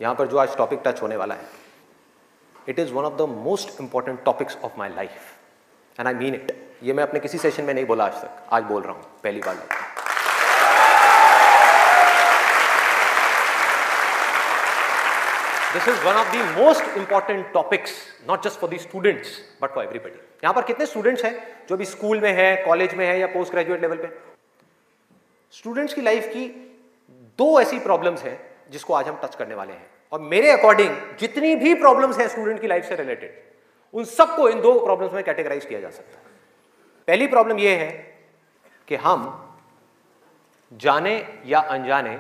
यहां पर जो आज टॉपिक टच होने वाला है, it is one of the most important topics of my life and I mean it. ये मैं अपने किसी सेशन में नहीं बोला आज तक, आज बोल रहा हूं पहली बार। This is one of the most important topics, not just for the students but for everybody. यहां पर कितने स्टूडेंट्स हैं जो भी स्कूल में है, कॉलेज में है या पोस्ट ग्रेजुएट लेवल पे? स्टूडेंट्स की लाइफ की दो ऐसी प्रॉब्लम्स हैं जिसको आज हम टच करने वाले हैं, और मेरे अकॉर्डिंग जितनी भी प्रॉब्लम्स हैं स्टूडेंट की लाइफ से रिलेटेड, उन सबको इन दो प्रॉब्लम्स में कैटेगराइज किया जा सकता है। पहली प्रॉब्लम यह है कि हम जाने या अनजाने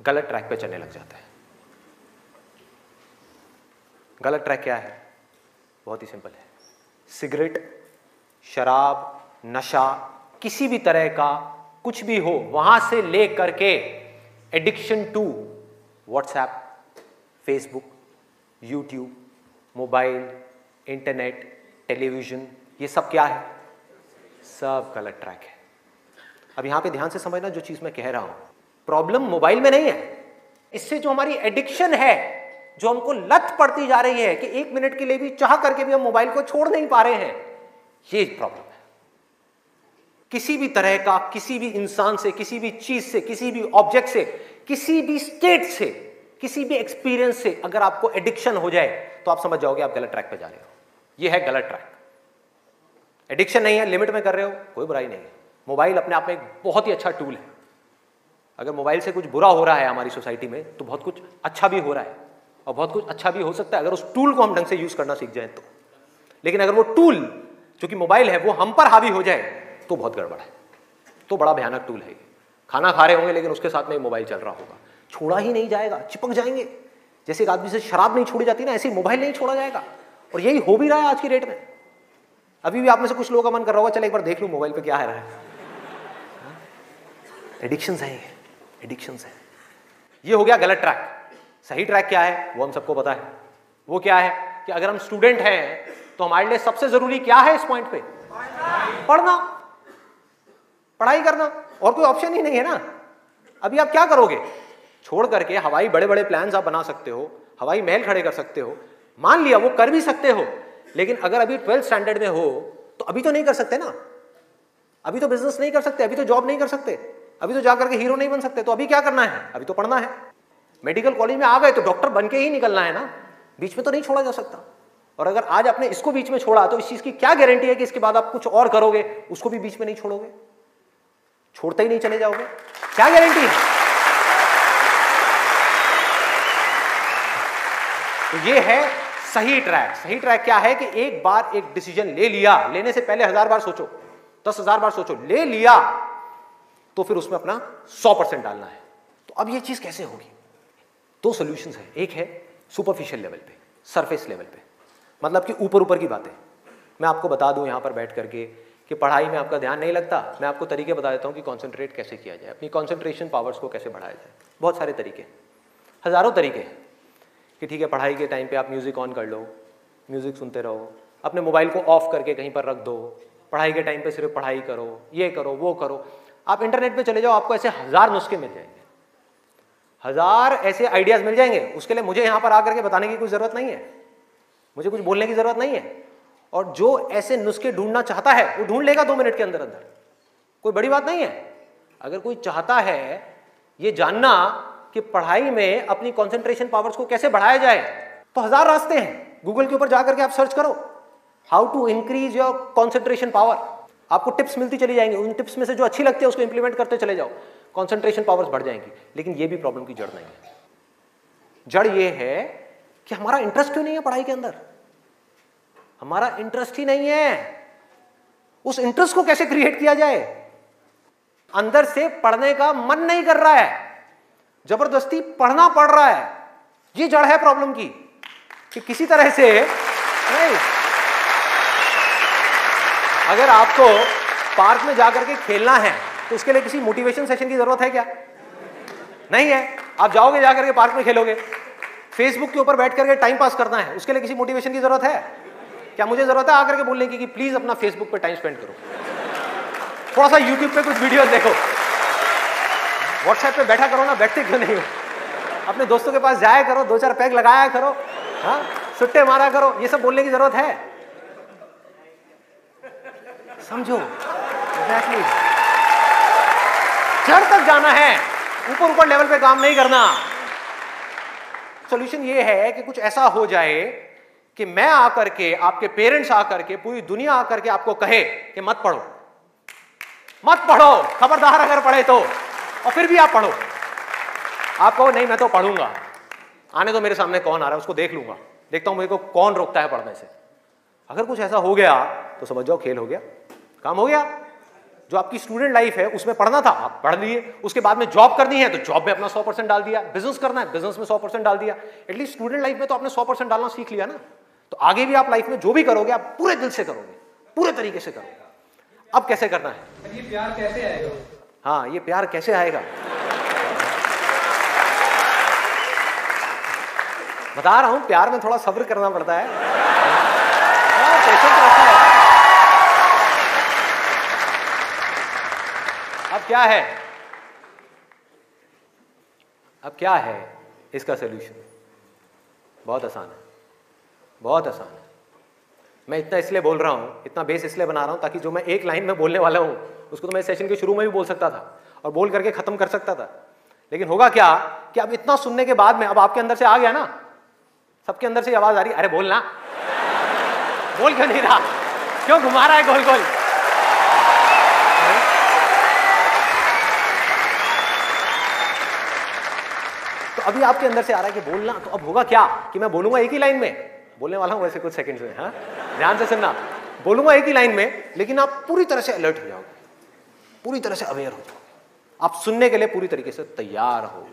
गलत ट्रैक पे चलने लग जाते हैं। गलत ट्रैक क्या है? बहुत ही सिंपल है। सिगरेट, शराब, नशा, किसी भी तरह का कुछ भी हो, वहां से ले करके addiction to WhatsApp, Facebook, YouTube, mobile, internet, television, ये सब क्या है? सब गलत ट्रैक है। अब यहां पे ध्यान से समझना जो चीज मैं कह रहा हूं। प्रॉब्लम मोबाइल में नहीं है, इससे जो हमारी एडिक्शन है, जो हमको लत पड़ती जा रही है कि 1 मिनट के लिए भी चाह करके भी हम मोबाइल को छोड़ नहीं पा रहे हैं, ये प्रॉब्लम है। किसी भी तरह का, किसी भी इंसान से, किसी भी चीज से, किसी भी ऑब्जेक्ट से, किसी भी स्टेट से, किसी भी एक्सपीरियंस से अगर आपको एडिक्शन हो जाए तो आप समझ जाओगे आप गलत ट्रैक पे जा रहे हो। ये है गलत ट्रैक। एडिक्शन नहीं है, लिमिट में कर रहे हो, कोई बुराई नहीं है। मोबाइल अपने आप में एक बहुत ही अच्छा टूल है। अगर मोबाइल से कुछ बुरा हो रहा है हमारी सोसाइटी में, तो बहुत कुछ अच्छा भी हो रहा है, और बहुत कुछ अच्छा भी हो सकता है अगर उस टूल को हम ढंग से यूज करना सीख जाए तो। लेकिन अगर वो टूल जो कि मोबाइल है वो हम पर हावी हो जाए तो बहुत गड़बड़ है, तो बड़ा भयानक टूल है। खाना खा रहे होंगे लेकिन उसके साथ में मोबाइल चल रहा होगा, छोड़ा ही नहीं जाएगा, चिपक जाएंगे। जैसे एक आदमी से शराब नहीं छोड़ी जाती ना, ऐसे मोबाइल नहीं छोड़ा जाएगा। और यही हो भी रहा है आज की डेट में। अभी भी आप में से कुछ लोगों का मन कर रहा होगा, चल एक बार देख लूं मोबाइल पे क्या है रहा है। एडिक्शंस है, एडिक्शंस है। ये हो गया गलत ट्रैक। सही ट्रैक क्या है वो हम सबको पता है। वो क्या है कि अगर हम स्टूडेंट हैं तो हमारे लिए सबसे जरूरी क्या है इस पॉइंट पे? पढ़ना, पढ़ाई करना, और कोई ऑप्शन ही नहीं है ना। अभी आप क्या करोगे? छोड़ करके हवाई बड़े बड़े प्लान्स आप बना सकते हो, हवाई महल खड़े कर सकते हो, मान लिया वो कर भी सकते हो, लेकिन अगर अभी 12th स्टैंडर्ड में हो तो अभी तो नहीं कर सकते ना। अभी तो बिजनेस नहीं कर सकते, अभी तो जॉब नहीं कर सकते, अभी तो जाकर के हीरो नहीं बन सकते। तो अभी क्या करना है? अभी तो पढ़ना है। मेडिकल कॉलेज में आ गए तो डॉक्टर बन के ही निकलना है ना, बीच में तो नहीं छोड़ा जा सकता। और अगर आज आपने इसको बीच में छोड़ा तो इस चीज की क्या गारंटी है कि इसके बाद आप कुछ और करोगे, उसको भी बीच में नहीं छोड़ोगे, छोड़ते ही नहीं चले जाओगे? क्या गारंटी है? तो ये है सही ट्रैक। सही ट्रैक क्या है कि एक बार एक डिसीजन ले लिया, लेने से पहले 1000 बार सोचो, 10,000 बार सोचो, ले लिया तो फिर उसमें अपना 100% डालना है। तो अब ये चीज कैसे होगी? दो सॉल्यूशंस है। एक है सुपरफिशियल लेवल पे, सरफेस लेवल पे, मतलब कि ऊपर ऊपर की बातें। मैं आपको बता दूं यहां पर बैठ करके कि पढ़ाई में आपका ध्यान नहीं लगता, मैं आपको तरीके बता देता हूं कि कॉन्सेंट्रेट कैसे किया जाए, अपनी कॉन्सेंट्रेशन पावर्स को कैसे बढ़ाया जाए। बहुत सारे तरीके, हजारों तरीके हैं कि ठीक है पढ़ाई के टाइम पे आप म्यूजिक ऑन कर लो, म्यूजिक सुनते रहो, अपने मोबाइल को ऑफ करके कहीं पर रख दो, पढ़ाई के टाइम पे सिर्फ पढ़ाई करो, ये करो वो करो। आप इंटरनेट पे चले जाओ, आपको ऐसे 1000 नुस्खे मिल जाएंगे, 1000 ऐसे आइडियाज मिल जाएंगे। उसके लिए मुझे यहां पर आकर के बताने की कोई जरूरत नहीं है, मुझे कुछ बोलने की जरूरत नहीं है। और जो ऐसे नुस्खे ढूंढना चाहता है वो ढूंढ लेगा 2 मिनट के अंदर अंदर, कोई बड़ी बात नहीं है। अगर कोई चाहता है ये जानना कि पढ़ाई में अपनी कंसंट्रेशन पावर्स को कैसे बढ़ाया जाए, तो 1000 रास्ते हैं। गूगल के ऊपर जाकर के आप सर्च करो how to increase your concentration power, आपको टिप्स मिलती चली जाएंगी। उन टिप्स में से जो अच्छी लगती है उसको इंप्लीमेंट करते चले जाओ, कंसंट्रेशन पावर्स बढ़ जाएंगी। लेकिन ये भी प्रॉब्लम की जड़ नहीं है। जड़ ये है कि हमारा इंटरेस्ट क्यों नहीं है पढ़ाई के अंदर? हमारा इंटरेस्ट ही नहीं है। उस इंटरेस्ट को कैसे क्रिएट किया जाए? अंदर से पढ़ने का मन नहीं कर रहा है, जबरदस्ती पढ़ना पड़ रहा है। ये जड़ है प्रॉब्लम की कि किसी तरह से नहीं। अगर आपको पार्क में जाकर के खेलना है तो उसके लिए किसी मोटिवेशन सेशन की जरूरत है क्या? नहीं है। आप जाओगे जाकर के पार्क में खेलोगे। फेसबुक के ऊपर बैठ करके टाइम पास करना है, उसके लिए किसी मोटिवेशन की जरूरत है क्या? मुझे जरूरत है आकर के बोलने की कि प्लीज अपना फेसबुक पे टाइम स्पेंड करो, थोड़ा सा यूट्यूब पे कुछ वीडियो देखो, व्हाट्सएप पे बैठा करो ना, बैठते क्यों नहीं हो? अपने दोस्तों के पास जाया करो, 2-4 पैग लगाया करो, हाँ, सुट्टे मारा करो, ये सब बोलने की जरूरत है? समझो, एग्जैक्टली। जड़ तक जाना है, ऊपर ऊपर लेवल पे काम नहीं करना। सॉल्यूशन ये है कि कुछ ऐसा हो जाए कि मैं आकर के, आपके पेरेंट्स आकर के, पूरी दुनिया आकर के आपको कहे कि मत पढ़ो, मत पढ़ो, खबरदार अगर पढ़े तो, और फिर भी आप पढ़ो। आप कहो नहीं मैं तो पढ़ूंगा, आने तो मेरे सामने कौन आ रहा है उसको देख लूंगा, देखता हूं मेरे को कौन रोकता है पढ़ने से। अगर कुछ ऐसा हो गया तो समझ जाओ खेल हो गया, काम हो गया। जो आपकी स्टूडेंट लाइफ है उसमें पढ़ना था, आप पढ़ लिए, उसके बाद में जॉब करनी है तो जॉब में अपना 100% डाल दिया, बिजनेस करना है बिजनेस में 100% डाल दिया। एटलीस्ट स्टूडेंट लाइफ में तो आपने 100% डालना सीख लिया ना, तो आगे भी आप लाइफ में जो भी करोगे आप पूरे दिल से करोगे, पूरे तरीके से करोगे। अब कैसे करना है? ये प्यार कैसे आएगा? हाँ, ये प्यार कैसे आएगा? बता रहा हूं, प्यार में थोड़ा सब्र करना पड़ता है, पेशेंस रखना है। अब क्या है? अब क्या है इसका सलूशन? बहुत आसान है, बहुत आसान है। मैं इतना इसलिए बोल रहा हूं, इतना बेस इसलिए बना रहा हूं ताकि जो मैं एक लाइन में बोलने वाला हूं उसको तो मैं सेशन के शुरू में भी बोल सकता था और बोल करके खत्म कर सकता था। लेकिन होगा क्या कि अब इतना सुनने के बाद में अब आपके अंदर से आ गया ना, सबके अंदर से आवाज आ रही, अरे बोलना, बोल क्यों नहीं रहा, क्यों घुमा रहा है गोल गोल? तो अभी आपके अंदर से आ रहा है कि बोलना, तो अब होगा क्या कि मैं बोलूंगा एक ही लाइन में, बोलने वाला हूं वैसे कुछ सेकंड्स में, हाँ ध्यान से सुनना, बोलूंगा एक ही लाइन में, लेकिन आप पूरी तरह से अलर्ट हो जाओगे, पूरी तरह से अवेयर हो जाओगे, आप सुनने के लिए पूरी तरीके से तैयार होगे।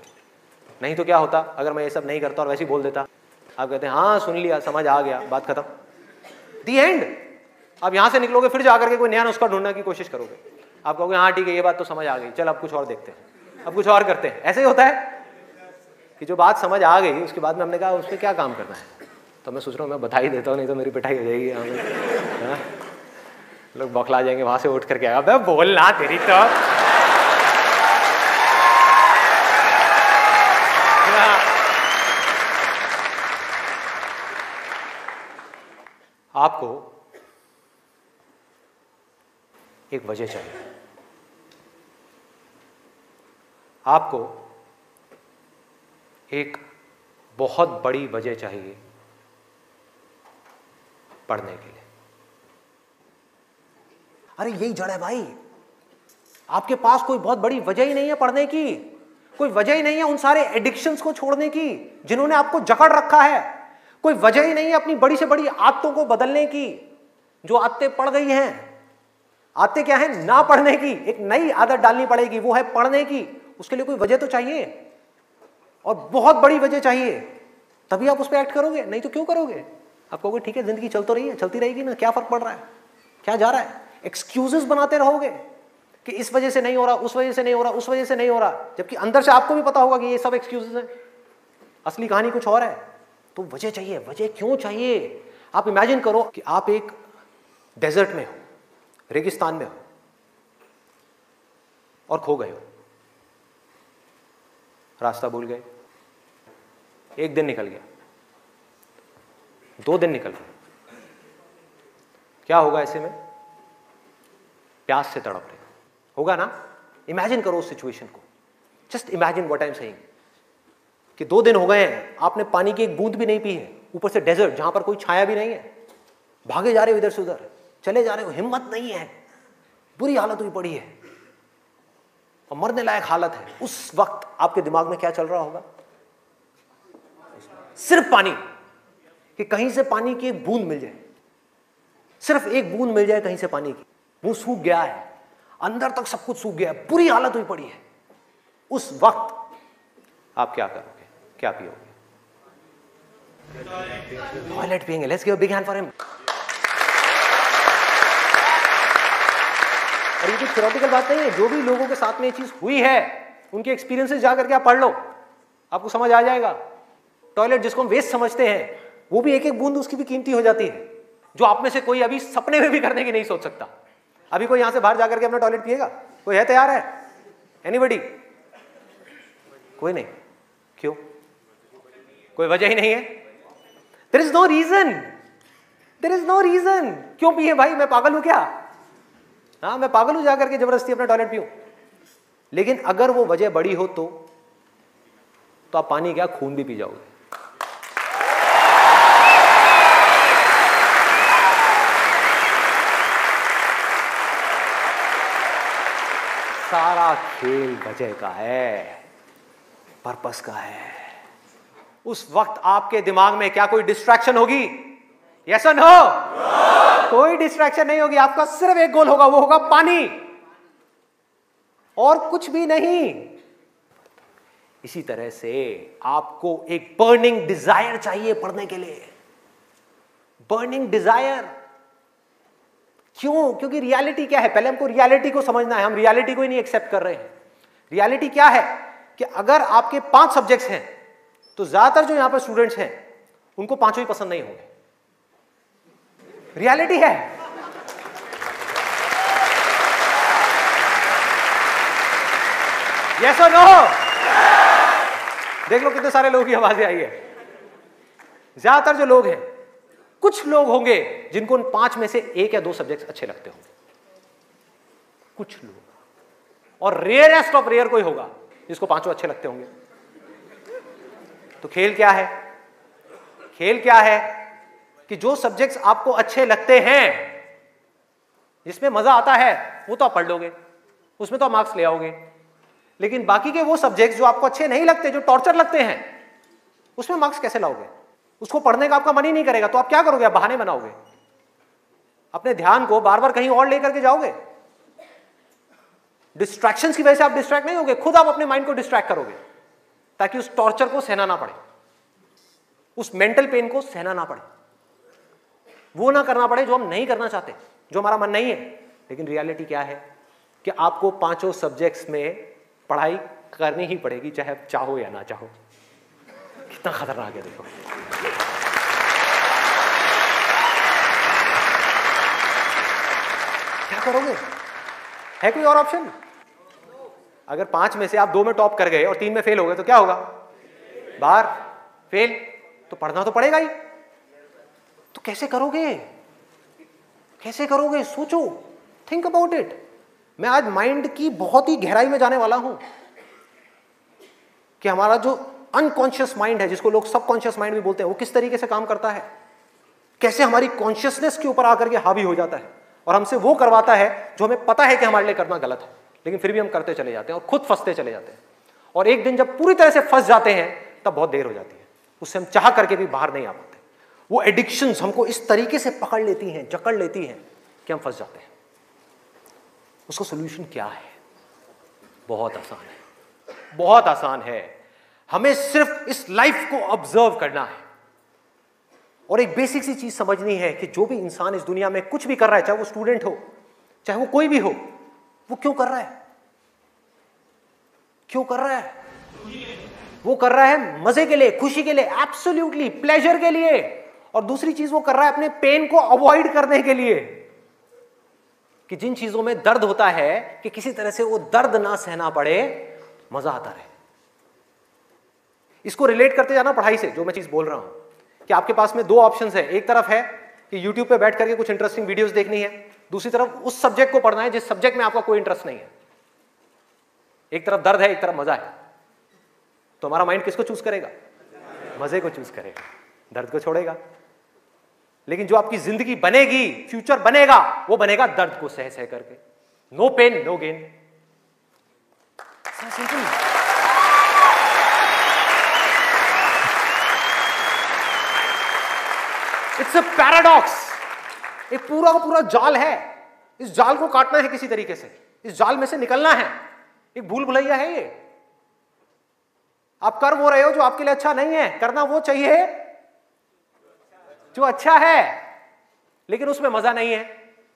नहीं तो क्या होता अगर मैं ये सब नहीं करता और वैसे ही बोल देता, आप कहते हैं हाँ सुन लिया, समझ आ गया, बात खत्म, दी एंड। अब यहां से निकलोगे फिर जाकर के कोई नया नुस्खा ढूंढने की कोशिश करोगे, आप कहोगे हाँ ठीक है ये बात तो समझ आ गई, चल अब कुछ और देखते हैं, अब कुछ और करते हैं। ऐसे ही होता है कि जो बात समझ आ गई उसके बाद में हमने कहा उस पर क्या काम करना है, तो मैं सोच रहा हूँ मैं बधाई देता हूँ, नहीं तो मेरी पिटाई हो जाएगी यहाँ पे, लोग बौखला जाएंगे, वहां से उठ करके आएगा बोलना तेरी तो। आपको एक वजह चाहिए, आपको एक बहुत बड़ी वजह चाहिए पढ़ने के लिए। अरे यही जड़ है भाई, आपके पास कोई बहुत बड़ी वजह ही नहीं है पढ़ने की, कोई वजह ही नहीं है उन सारे एडिक्शंस को छोड़ने की जिन्होंने आपको जकड़ रखा है, कोई वजह ही नहीं है अपनी बड़ी से बड़ी आदतों को बदलने की, जो आदतें पड़ गई हैं। आदतें क्या है? ना पढ़ने की, एक नई आदत डालनी पड़ेगी, वो है पढ़ने की। उसके लिए कोई वजह तो चाहिए, और बहुत बड़ी वजह चाहिए, तभी आप उस पर एक्ट करोगे, नहीं तो क्यों करोगे? आप कहोगे ठीक है जिंदगी चल तो रही है, चलती रहेगी ना, क्या फर्क पड़ रहा है, क्या जा रहा है? एक्सक्यूजेस बनाते रहोगे कि इस वजह से नहीं हो रहा, उस वजह से नहीं हो रहा, उस वजह से नहीं हो रहा, जबकि अंदर से आपको भी पता होगा कि ये सब एक्सक्यूजेस हैं, असली कहानी कुछ और है। तो वजह चाहिए। वजह क्यों चाहिए? आप इमेजिन करो कि आप एक डेजर्ट में हो, रेगिस्तान में हो और खो गए हो, रास्ता भूल गए, एक दिन निकल गया, 2 दिन निकल गए, क्या होगा ऐसे में? प्यास से तड़प रहे होगा ना? इमेजिन करो उस सिचुएशन को, just imagine what I am saying कि 2 दिन हो गए हैं, आपने पानी की एक बूंद भी नहीं पी है, ऊपर से डेजर्ट जहां पर कोई छाया भी नहीं है, भागे जा रहे हो इधर से उधर, चले जा रहे हो, हिम्मत नहीं है, बुरी हालत हुई पड़ी है और मरने लायक हालत है। उस वक्त आपके दिमाग में क्या चल रहा होगा? सिर्फ पानी, कि कहीं से पानी की एक बूंद मिल जाए, सिर्फ एक बूंद मिल जाए कहीं से पानी की। मुंह सूख गया है, अंदर तक सब कुछ सूख गया है, बुरी हालत हुई पड़ी है। उस वक्त आप क्या करोगे? क्या पियोगे? टॉयलेट पिएंगे। Let's give a big hand for him. और ये कोई थ्योरेटिकल बात नहीं है, जो भी लोगों के साथ में ये चीज हुई है उनके एक्सपीरियंसेस जा करके आप पढ़ लो, आपको समझ आ जाएगा। टॉयलेट जिसको हम वेस्ट समझते हैं, वो भी एक एक बूंद उसकी भी कीमती हो जाती है, जो आप में से कोई अभी सपने में भी करने की नहीं सोच सकता। अभी कोई यहां से बाहर जाकर के अपना टॉयलेट पिएगा? कोई है तैयार है? एनीबडी? कोई नहीं। क्यों? कोई वजह ही नहीं है। There is no reason, there is no reason. क्यों पिए भाई, मैं पागल हूं क्या? हाँ, मैं पागल हूं जाकर के जबरदस्ती अपना टॉयलेट पीऊं? लेकिन अगर वो वजह बड़ी हो तो आप पानी क्या, खून भी पी जाओगे। सारा खेल वजह का है, पर्पस का है। उस वक्त आपके दिमाग में क्या कोई डिस्ट्रैक्शन होगी? यस और नो? कोई डिस्ट्रैक्शन नहीं होगी। आपका सिर्फ एक गोल होगा, वो होगा पानी, और कुछ भी नहीं। इसी तरह से आपको एक बर्निंग डिजायर चाहिए पढ़ने के लिए। बर्निंग डिजायर क्यों? क्योंकि रियलिटी क्या है, पहले हमको रियलिटी को समझना है। हम रियलिटी को ही नहीं एक्सेप्ट कर रहे हैं। रियलिटी क्या है कि अगर आपके 5 सब्जेक्ट्स हैं तो ज्यादातर जो यहां पर स्टूडेंट्स हैं उनको 5 ही पसंद नहीं होंगे। रियलिटी है। यस और नो? देख लो कितने सारे लोगों की आवाजें आई है। ज्यादातर जो लोग हैं, कुछ लोग होंगे जिनको उन 5 में से 1 या 2 सब्जेक्ट्स अच्छे लगते होंगे, कुछ लोग, और रेयरेस्ट ऑफ रेयर कोई होगा जिसको 5 अच्छे लगते होंगे। तो खेल क्या है? खेल क्या है कि जो सब्जेक्ट्स आपको अच्छे लगते हैं, जिसमें मजा आता है, वो तो आप पढ़ लोगे, उसमें तो आप मार्क्स ले आओगे। लेकिन बाकी के वो सब्जेक्ट्स जो आपको अच्छे नहीं लगते, जो टॉर्चर लगते हैं, उसमें मार्क्स कैसे लाओगे? उसको पढ़ने का आपका मन ही नहीं करेगा, तो आप क्या करोगे? आप बहाने बनाओगे, अपने ध्यान को बार बार कहीं और लेकर के जाओगे। डिस्ट्रैक्शंस की वजह से आप डिस्ट्रैक्ट नहीं होगे, खुद आप अपने माइंड को डिस्ट्रैक्ट करोगे ताकि उस टॉर्चर को सहना ना पड़े, उस मेंटल पेन को सहना ना पड़े, वो ना करना पड़े जो हम नहीं करना चाहते, जो हमारा मन नहीं है। लेकिन रियलिटी क्या है कि आपको 5 सब्जेक्ट्स में पढ़ाई करनी ही पड़ेगी, चाहे आप चाहो या ना चाहो। कितना खतरनाक है देखो। क्या करोगे? है कोई और ऑप्शन? अगर 5 में से आप 2 में टॉप कर गए और 3 में फेल हो गए तो क्या होगा? बाहर, फेल। तो पढ़ना तो पड़ेगा ही। तो कैसे करोगे? कैसे करोगे? सोचो, थिंक अबाउट इट। मैं आज माइंड की बहुत ही गहराई में जाने वाला हूं कि हमारा जो अनकॉन्शियस माइंड है, जिसको लोग सबकॉन्शियस माइंड भी बोलते हैं, वो किस तरीके से काम करता है, कैसे हमारी कॉन्शियसनेस के ऊपर आकर के हावी हो जाता है और हमसे वो करवाता है जो हमें पता है कि हमारे लिए करना गलत है, लेकिन फिर भी हम करते चले जाते हैं और खुद फंसते चले जाते हैं। और एक दिन जब पूरी तरह से फंस जाते हैं तब बहुत देर हो जाती है, उससे हम चाह करके भी बाहर नहीं आ पाते। वो एडिक्शंस हमको इस तरीके से पकड़ लेती हैं, जकड़ लेती हैं कि हम फंस जाते हैं। उसका सोल्यूशन क्या है? बहुत आसान है, बहुत आसान है। हमें सिर्फ इस लाइफ को ऑब्जर्व करना है और एक बेसिक सी चीज समझनी है कि जो भी इंसान इस दुनिया में कुछ भी कर रहा है, चाहे वो स्टूडेंट हो, चाहे वो कोई भी हो, वो क्यों कर रहा है? क्यों कर रहा है? वो कर रहा है मजे के लिए, खुशी के लिए, एब्सोल्युटली प्लेजर के लिए। और दूसरी चीज वो कर रहा है अपने पेन को अवॉइड करने के लिए, कि जिन चीजों में दर्द होता है कि किसी तरह से वो दर्द ना सहना पड़े, मजा आता रहे। इसको रिलेट करते जाना पढ़ाई से, जो मैं चीज बोल रहा हूं कि आपके पास में 2 ऑप्शंस है। एक तरफ है कि YouTube पे बैठ करके कुछ इंटरेस्टिंग वीडियोस देखनी है, दूसरी तरफ उस सब्जेक्ट को पढ़ना है जिस सब्जेक्ट में आपका कोई इंटरेस्ट नहीं है। एक तरफ दर्द है, एक तरफ मजा है, तो हमारा माइंड किसको चूज करेगा? मजे को चूज करेगा, दर्द को छोड़ेगा। लेकिन जो आपकी जिंदगी बनेगी, फ्यूचर बनेगा, वो बनेगा दर्द को सह सह करके। No pain no gain. It's a paradox. एक पूरा का पूरा जाल है, इस जाल को काटना है किसी तरीके से, इस जाल में से निकलना है। एक भूल भुलैया है ये। आप कर वो रहे हो जो आपके लिए अच्छा नहीं है, करना वो चाहिए जो अच्छा है, लेकिन उसमें मजा नहीं है,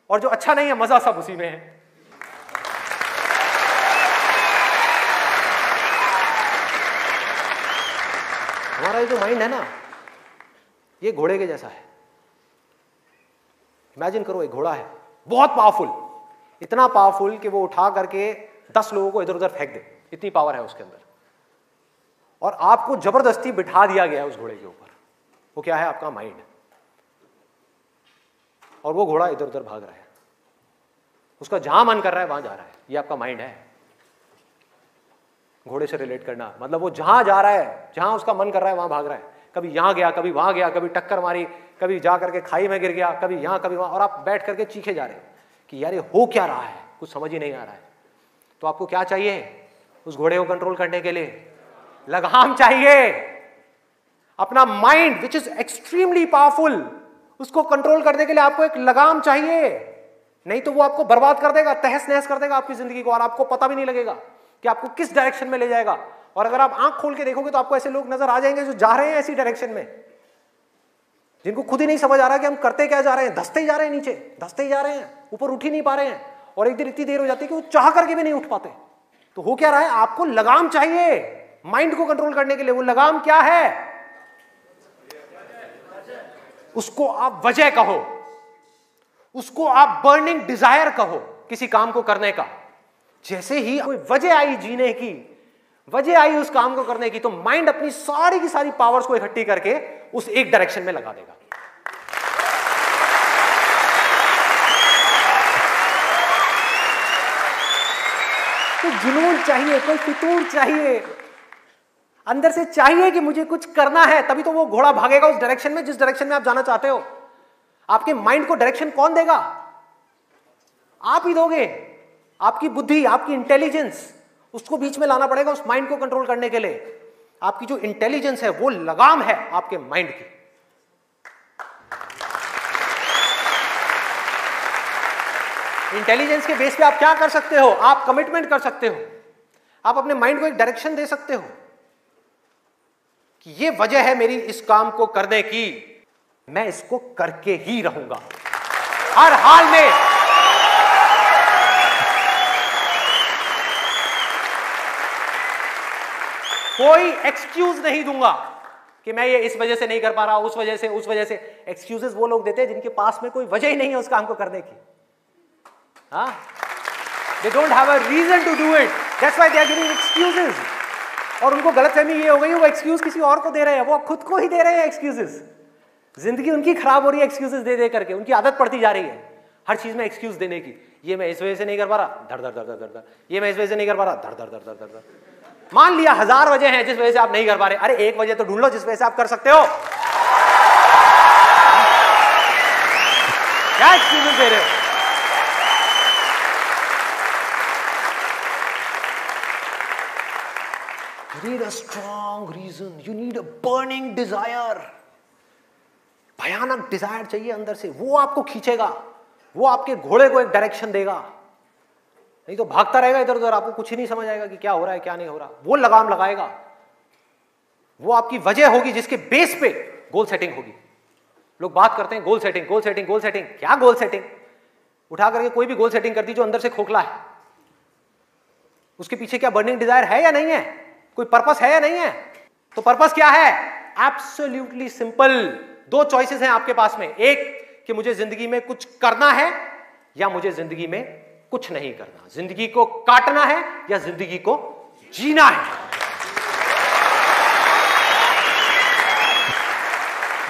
और जो अच्छा नहीं है मजा सब उसी में है। हमारा ये जो माइंड है ना, ये घोड़े के जैसा है। इमेजिन करो, एक घोड़ा है बहुत पावरफुल, इतना पावरफुल कि वो उठा करके 10 लोगों को इधर उधर फेंक दे, इतनी पावर है उसके अंदर। और आपको जबरदस्ती बिठा दिया गया है उस घोड़े के ऊपर। वो क्या है? आपका माइंड। और वो घोड़ा इधर उधर भाग रहा है, उसका जहां मन कर रहा है वहां जा रहा है। ये आपका माइंड है। घोड़े से रिलेट करना मतलब वो जहां जा रहा है, जहां उसका मन कर रहा है वहां भाग रहा है। कभी यहां गया, कभी वहां गया, कभी टक्कर मारी, कभी जा करके खाई में गिर गया, कभी यहां कभी वहां, और आप बैठ करके चीखे जा रहे हैं कि यार ये हो क्या रहा है, कुछ समझ ही नहीं आ रहा है। तो आपको क्या चाहिए उस घोड़े को कंट्रोल करने के लिए? लगाम चाहिए। अपना mind which is extremely powerful, उसको कंट्रोल करने के लिए आपको एक लगाम चाहिए। नहीं तो वो आपको बर्बाद कर देगा, तहस नहस कर देगा आपकी जिंदगी को, और आपको पता भी नहीं लगेगा कि आपको किस डायरेक्शन में ले जाएगा। और अगर आप आंख खोल के देखोगे तो आपको ऐसे लोग नजर आ जाएंगे जो जा रहे हैं ऐसी डायरेक्शन में, जिनको खुद ही नहीं समझ आ रहा कि हम करते क्या जा रहे हैं। धंसते ही जा रहे हैं, नीचे धंसते ही जा रहे हैं, ऊपर उठ ही नहीं पा रहे हैं। और एक दिन इतनी देर हो जाती है कि वो चाह करके भी नहीं उठ पाते। तो हो क्या रहा है? आपको लगाम चाहिए माइंड को कंट्रोल करने के लिए। वो लगाम क्या है? उसको आप वजह कहो, उसको आप बर्निंग डिजायर कहो किसी काम को करने का। जैसे ही कोई वजह आई जीने की, वजह आई उस काम को करने की, तो माइंड अपनी सारी की सारी पावर्स को इकट्ठी करके उस एक डायरेक्शन में लगा देगा। तो जुनून चाहिए, कोई फितूर चाहिए, अंदर से चाहिए कि मुझे कुछ करना है, तभी तो वो घोड़ा भागेगा उस डायरेक्शन में जिस डायरेक्शन में आप जाना चाहते हो। आपके माइंड को डायरेक्शन कौन देगा? आप ही दोगे। आपकी बुद्धि, आपकी इंटेलिजेंस, उसको बीच में लाना पड़ेगा उस माइंड को कंट्रोल करने के लिए। आपकी जो इंटेलिजेंस है वो लगाम है आपके माइंड की। इंटेलिजेंस के बेस पे आप क्या कर सकते हो? आप कमिटमेंट कर सकते हो, आप अपने माइंड को एक डायरेक्शन दे सकते हो कि ये वजह है मेरी इस काम को करने की, मैं इसको करके ही रहूंगा हर हाल में। कोई एक्सक्यूज नहीं दूंगा कि मैं ये इस वजह से नहीं कर पा रहा, उस वजह से, उस वजह से। एक्सक्यूजेस वो लोग देते हैं जिनके पास में कोई वजह ही नहीं है उस काम को करने की। हाँ, they don't have a reason to do it, that's why they are giving excuses। और उनको गलतफहमी ये हो गई वो एक्सक्यूज किसी और को दे रहे हैं, वो खुद को ही दे रहे हैं एक्सक्यूजेस। जिंदगी उनकी खराब हो रही है एक्सक्यूजेस दे दे करके, उनकी आदत पड़ती जा रही है हर चीज में एक्सक्यूज देने की। ये मैं इस वजह से नहीं कर पा रहा, धड़ धड़ धड़ धड़ धड़, ये मैं इस वजह से नहीं कर पा रहा, धड़ धड़ धड़ धड़ धड़। मान लिया 1000 वजह हैं जिस वजह से आप नहीं कर पा रहे, अरे एक वजह तो ढूंढ लो जिस वजह से आप कर सकते हो। क्या एक्सक्यूजेस दे रहे हो? You need a strong reason, you need a burning desire। भयानक डिजायर चाहिए अंदर से, वो आपको खींचेगा, वो आपके घोड़े को एक डायरेक्शन देगा। नहीं तो भागता रहेगा इधर उधर, आपको कुछ ही नहीं समझ आएगा कि क्या हो रहा है क्या नहीं हो रहा। वो लगाम लगाएगा, वो आपकी वजह होगी जिसके बेस पे गोल सेटिंग होगी। लोग बात करते हैं goal setting, goal setting, goal setting. क्या गोल सेटिंग? उठा करके कोई भी गोल सेटिंग कर दी जो अंदर से खोखला है, उसके पीछे क्या बर्निंग डिजायर है या नहीं है? कोई पर्पस है या नहीं है? तो पर्पस क्या है? Absolutely simple. 2 चॉइसेस हैं आपके पास में, एक कि मुझे जिंदगी में कुछ करना है या मुझे जिंदगी में कुछ नहीं करना। जिंदगी को काटना है या जिंदगी को जीना है।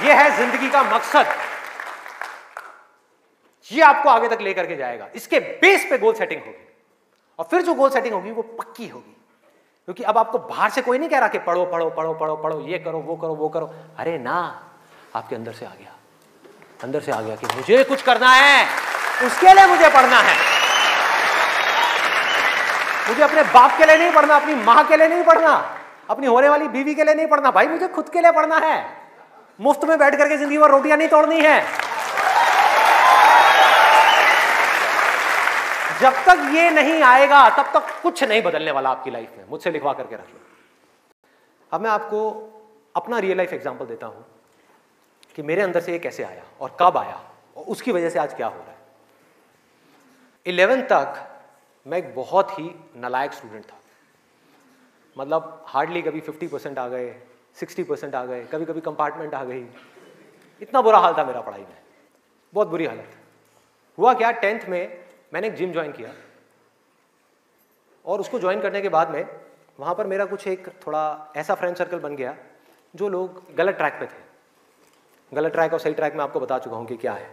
यह है जिंदगी का मकसद। यह आपको आगे तक लेकर के जाएगा। इसके बेस पे गोल सेटिंग होगी, और फिर जो गोल सेटिंग होगी वो पक्की होगी। क्योंकि अब आपको बाहर से कोई नहीं कह रहा कि पढ़ो पढ़ो पढ़ो पढ़ो पढ़ो, ये करो वो करो वो करो। अरे ना, आपके अंदर से आ गया, अंदर से आ गया कि मुझे कुछ करना है, उसके लिए मुझे पढ़ना है। मुझे अपने बाप के लिए नहीं पढ़ना, अपनी मां के लिए नहीं पढ़ना, अपनी होने वाली बीवी के लिए नहीं पढ़ना, भाई मुझे खुद के लिए पढ़ना है। मुफ्त में बैठ करके जिंदगी भर रोटियां नहीं तोड़नी है। जब तक ये नहीं आएगा तब तक कुछ नहीं बदलने वाला आपकी लाइफ में। मुझसे लिखवा करके रख लो। अब मैं आपको अपना रियल लाइफ एग्जांपल देता हूं कि मेरे अंदर से ये कैसे आया और कब आया और उसकी वजह से आज क्या हो रहा है। 11th तक मैं एक बहुत ही नालायक स्टूडेंट था। मतलब हार्डली कभी 50% आ गए, 60% आ गए, कभी कभी कंपार्टमेंट आ गई। इतना बुरा हाल था मेरा पढ़ाई में, बहुत बुरी हालत। हुआ क्या, 10th में मैंने एक जिम ज्वाइन किया और उसको ज्वाइन करने के बाद में वहाँ पर मेरा कुछ एक थोड़ा ऐसा फ्रेंड सर्कल बन गया जो लोग गलत ट्रैक पे थे। गलत ट्रैक और सही ट्रैक में आपको बता चुका हूँ कि क्या है।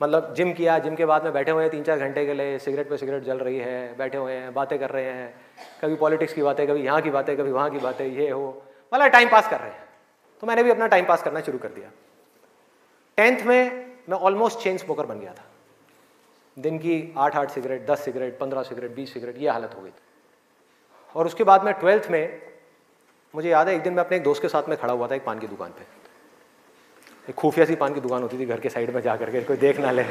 मतलब जिम किया, जिम के बाद में बैठे हुए हैं 3-4 घंटे के लिए, सिगरेट पे सिगरेट जल रही है, बैठे हुए हैं, बातें कर रहे हैं, कभी पॉलिटिक्स की बातें, कभी यहाँ की बातें, कभी वहाँ की बातें, ये हो, मतलब टाइम पास कर रहे हैं। तो मैंने भी अपना टाइम पास करना शुरू कर दिया। 10th में मैं ऑलमोस्ट चेन स्मोकर बन गया था। दिन की 8-8 सिगरेट, 10 सिगरेट, 15 सिगरेट, 20 सिगरेट, ये हालत हो गई थी। और उसके बाद में 12th में मुझे याद है एक दिन मैं अपने एक दोस्त के साथ में खड़ा हुआ था एक पान की दुकान पे। एक खुफिया सी पान की दुकान होती थी घर के साइड में जा करके, कोई देख ना ले।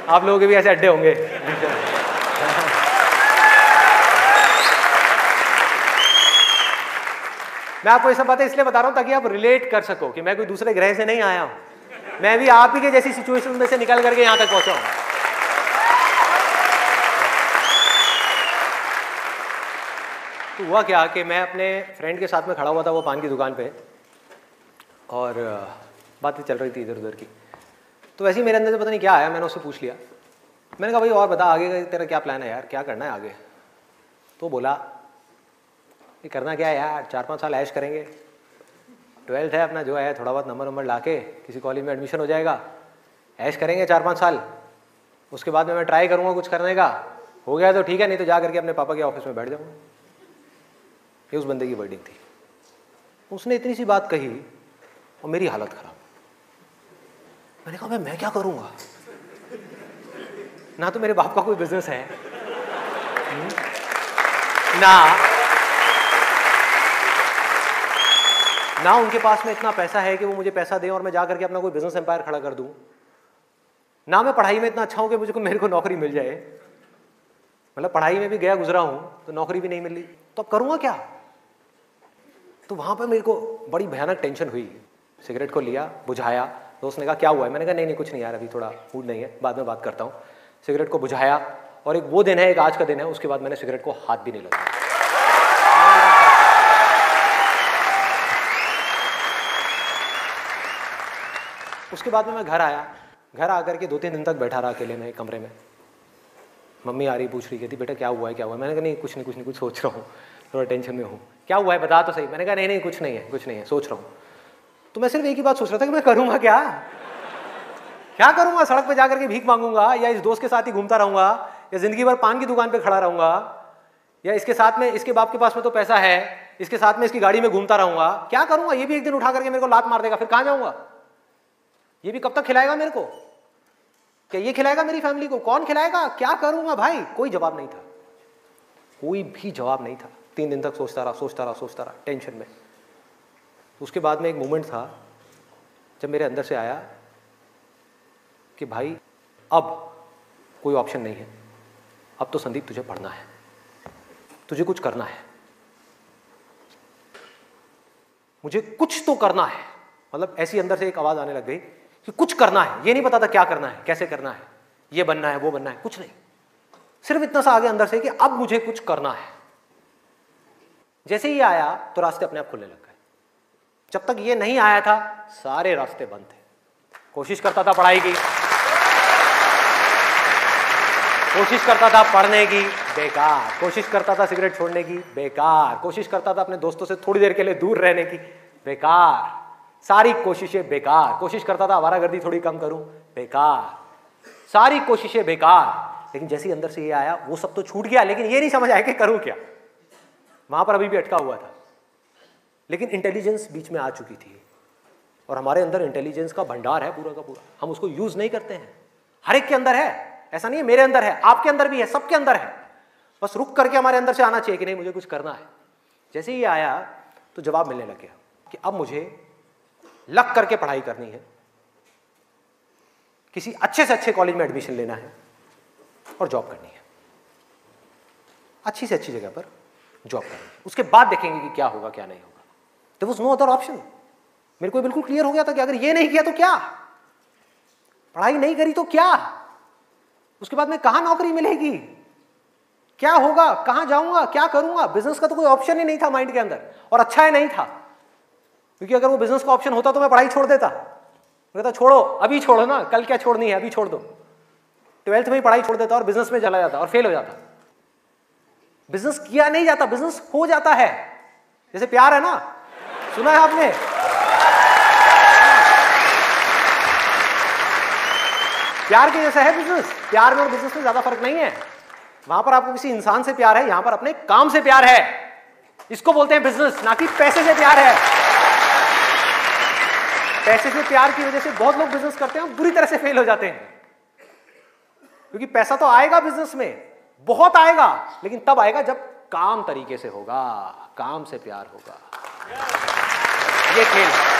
आप लोगों के भी ऐसे अड्डे होंगे। मैं आपको ये सब बातें इसलिए बता रहा हूं ताकि आप रिलेट कर सको कि मैं कोई दूसरे ग्रह से नहीं आया हूं, मैं भी आप ही के जैसी सिचुएशन में से निकल करके यहां तक पहुंचा हूं। तो हुआ क्या कि मैं अपने फ्रेंड के साथ में खड़ा हुआ था वो पान की दुकान पे, और बातें चल रही थी इधर उधर की। तो वैसे ही मेरे अंदर से पता नहीं क्या आया, मैंने उससे पूछ लिया। मैंने कहा भाई और बता आगे का तेरा क्या प्लान है यार, क्या करना है आगे? तो बोला ये करना क्या है यार, 4-5 साल ऐश करेंगे, 12th है अपना जो है, थोड़ा बहुत नंबर ला के किसी कॉलेज में एडमिशन हो जाएगा, ऐश करेंगे 4-5 साल, उसके बाद में मैं ट्राई करूँगा कुछ करने का, हो गया तो ठीक है, नहीं तो जा करके अपने पापा के ऑफिस में बैठ जाऊँगा। ये उस बंदे की वर्डिंग थी। उसने इतनी सी बात कही और मेरी हालत खराब। मैंने कहा भाई मैं क्या करूँगा, ना तो मेरे बाप का कोई बिजनेस है, ना उनके पास में इतना पैसा है कि वो मुझे पैसा दें और मैं जा करके अपना कोई बिजनेस एम्पायर खड़ा कर दूं, ना मैं पढ़ाई में इतना अच्छा हूं कि मेरे को नौकरी मिल जाए। मतलब पढ़ाई में भी गया गुजरा हूं तो नौकरी भी नहीं मिली, तो अब करूंगा क्या? तो वहां पर मेरे को बड़ी भयानक टेंशन हुई। सिगरेट को लिया, बुझाया। दोस्त ने कहा क्या हुआ है? मैंने कहा नहीं कुछ नहीं यार, अभी थोड़ा मूड नहीं है, बाद में बात करता हूँ। सिगरेट को बुझाया, और एक वो दिन है, एक आज का दिन है, उसके बाद मैंने सिगरेट को हाथ भी नहीं लगाया। उसके बाद में मैं घर आया। घर आकर के 2-3 दिन तक बैठा रहा अकेले में कमरे में। मम्मी आ रही, पूछ रही, कहती बेटा क्या हुआ है, क्या हुआ है? मैंने कहा नहीं कुछ नहीं, सोच रहा हूँ, थोड़ा टेंशन में हूँ। क्या हुआ है बता तो सही। मैंने कहा नहीं कुछ नहीं है, सोच रहा हूँ। तो मैं सिर्फ एक ही बात सोच रहा था कि मैं करूँगा क्या करूँगा? सड़क पे जाकर के भीख मांगूंगा, या इस दोस्त के साथ ही घूमता रहूँगा, या जिंदगी भर पान की दुकान पे खड़ा रहूँगा, या इसके साथ में, इसके बाप के पास में तो पैसा है, इसके साथ में इसकी गाड़ी में घूमता रहूँगा? क्या करूँगा? ये भी एक दिन उठा करके मेरे को लात मार देगा, फिर कहाँ जाऊँगा? ये भी कब तक खिलाएगा मेरे को? क्या ये खिलाएगा मेरी फैमिली को? कौन खिलाएगा? क्या करूँगा भाई? कोई जवाब नहीं था, कोई भी जवाब नहीं था। 3 दिन तक सोचता रहा टेंशन में। उसके बाद में एक मोमेंट था जब मेरे अंदर से आया कि भाई अब कोई ऑप्शन नहीं है, अब तो संदीप तुझे पढ़ना है, तुझे कुछ करना है, मुझे कुछ तो करना है। मतलब ऐसी अंदर से एक आवाज आने लग गई कि कुछ करना है। ये नहीं पता था क्या करना है, कैसे करना है, ये बनना है, वो बनना है, कुछ नहीं, सिर्फ इतना सा आगे अंदर से कि अब मुझे कुछ करना है। जैसे ही आया तो रास्ते अपने आप खुलने लग गए। जब तक ये नहीं आया था सारे रास्ते बंद थे। कोशिश करता था पढ़ाई की, कोशिश करता था पढ़ने की, बेकार। कोशिश करता था सिगरेट छोड़ने की, बेकार। कोशिश करता था अपने दोस्तों से थोड़ी देर के लिए दूर रहने की, बेकार। सारी कोशिशें बेकार। कोशिश करता था आवारागर्दी थोड़ी कम करूं, बेकार। सारी कोशिशें बेकार। लेकिन जैसे ही अंदर से ये आया वो सब तो छूट गया, लेकिन ये नहीं समझ आया कि करूं क्या। वहां पर अभी भी अटका हुआ था, लेकिन इंटेलिजेंस बीच में आ चुकी थी। और हमारे अंदर इंटेलिजेंस का भंडार है पूरा का पूरा, हम उसको यूज नहीं करते हैं। हर एक के अंदर है, ऐसा नहीं है मेरे अंदर है, आपके अंदर भी है, सबके अंदर है। बस रुक करके हमारे अंदर से आना चाहिए कि नहीं मुझे कुछ करना है। जैसे ही आया तो जवाब मिलने लग गया कि अब मुझे लग करके पढ़ाई करनी है, किसी अच्छे से अच्छे कॉलेज में एडमिशन लेना है और जॉब करनी है, अच्छी से अच्छी जगह पर जॉब करनी है। उसके बाद देखेंगे कि क्या होगा क्या नहीं होगा। There was no other option. मेरे को बिल्कुल क्लियर हो गया था कि अगर ये नहीं किया तो क्या, पढ़ाई नहीं करी तो क्या, उसके बाद में कहां नौकरी मिलेगी, क्या होगा, कहां जाऊंगा, क्या करूंगा। बिजनेस का तो कोई ऑप्शन ही नहीं था माइंड के अंदर, और अच्छा है नहीं था, क्योंकि अगर वो बिजनेस का ऑप्शन होता तो मैं पढ़ाई छोड़ देता। मैं कहता छोड़ो, अभी छोड़ो ना, कल क्या छोड़नी है, अभी छोड़ दो। 12th में ही पढ़ाई छोड़ देता और बिजनेस में चला जाता और फेल हो जाता। बिजनेस किया नहीं जाता, बिजनेस हो जाता है। जैसे प्यार है ना, सुना है आपने? प्यार के जैसा है बिजनेस। प्यार में और बिजनेस में ज्यादा फर्क नहीं है। वहां पर आपको किसी इंसान से प्यार है, यहां पर अपने काम से प्यार है। इसको बोलते हैं बिजनेस, ना कि पैसे से प्यार है। पैसे से प्यार की वजह से बहुत लोग बिजनेस करते हैं और बुरी तरह से फेल हो जाते हैं, क्योंकि पैसा तो आएगा बिजनेस में, बहुत आएगा, लेकिन तब आएगा जब काम तरीके से होगा, काम से प्यार होगा। ये खेल है।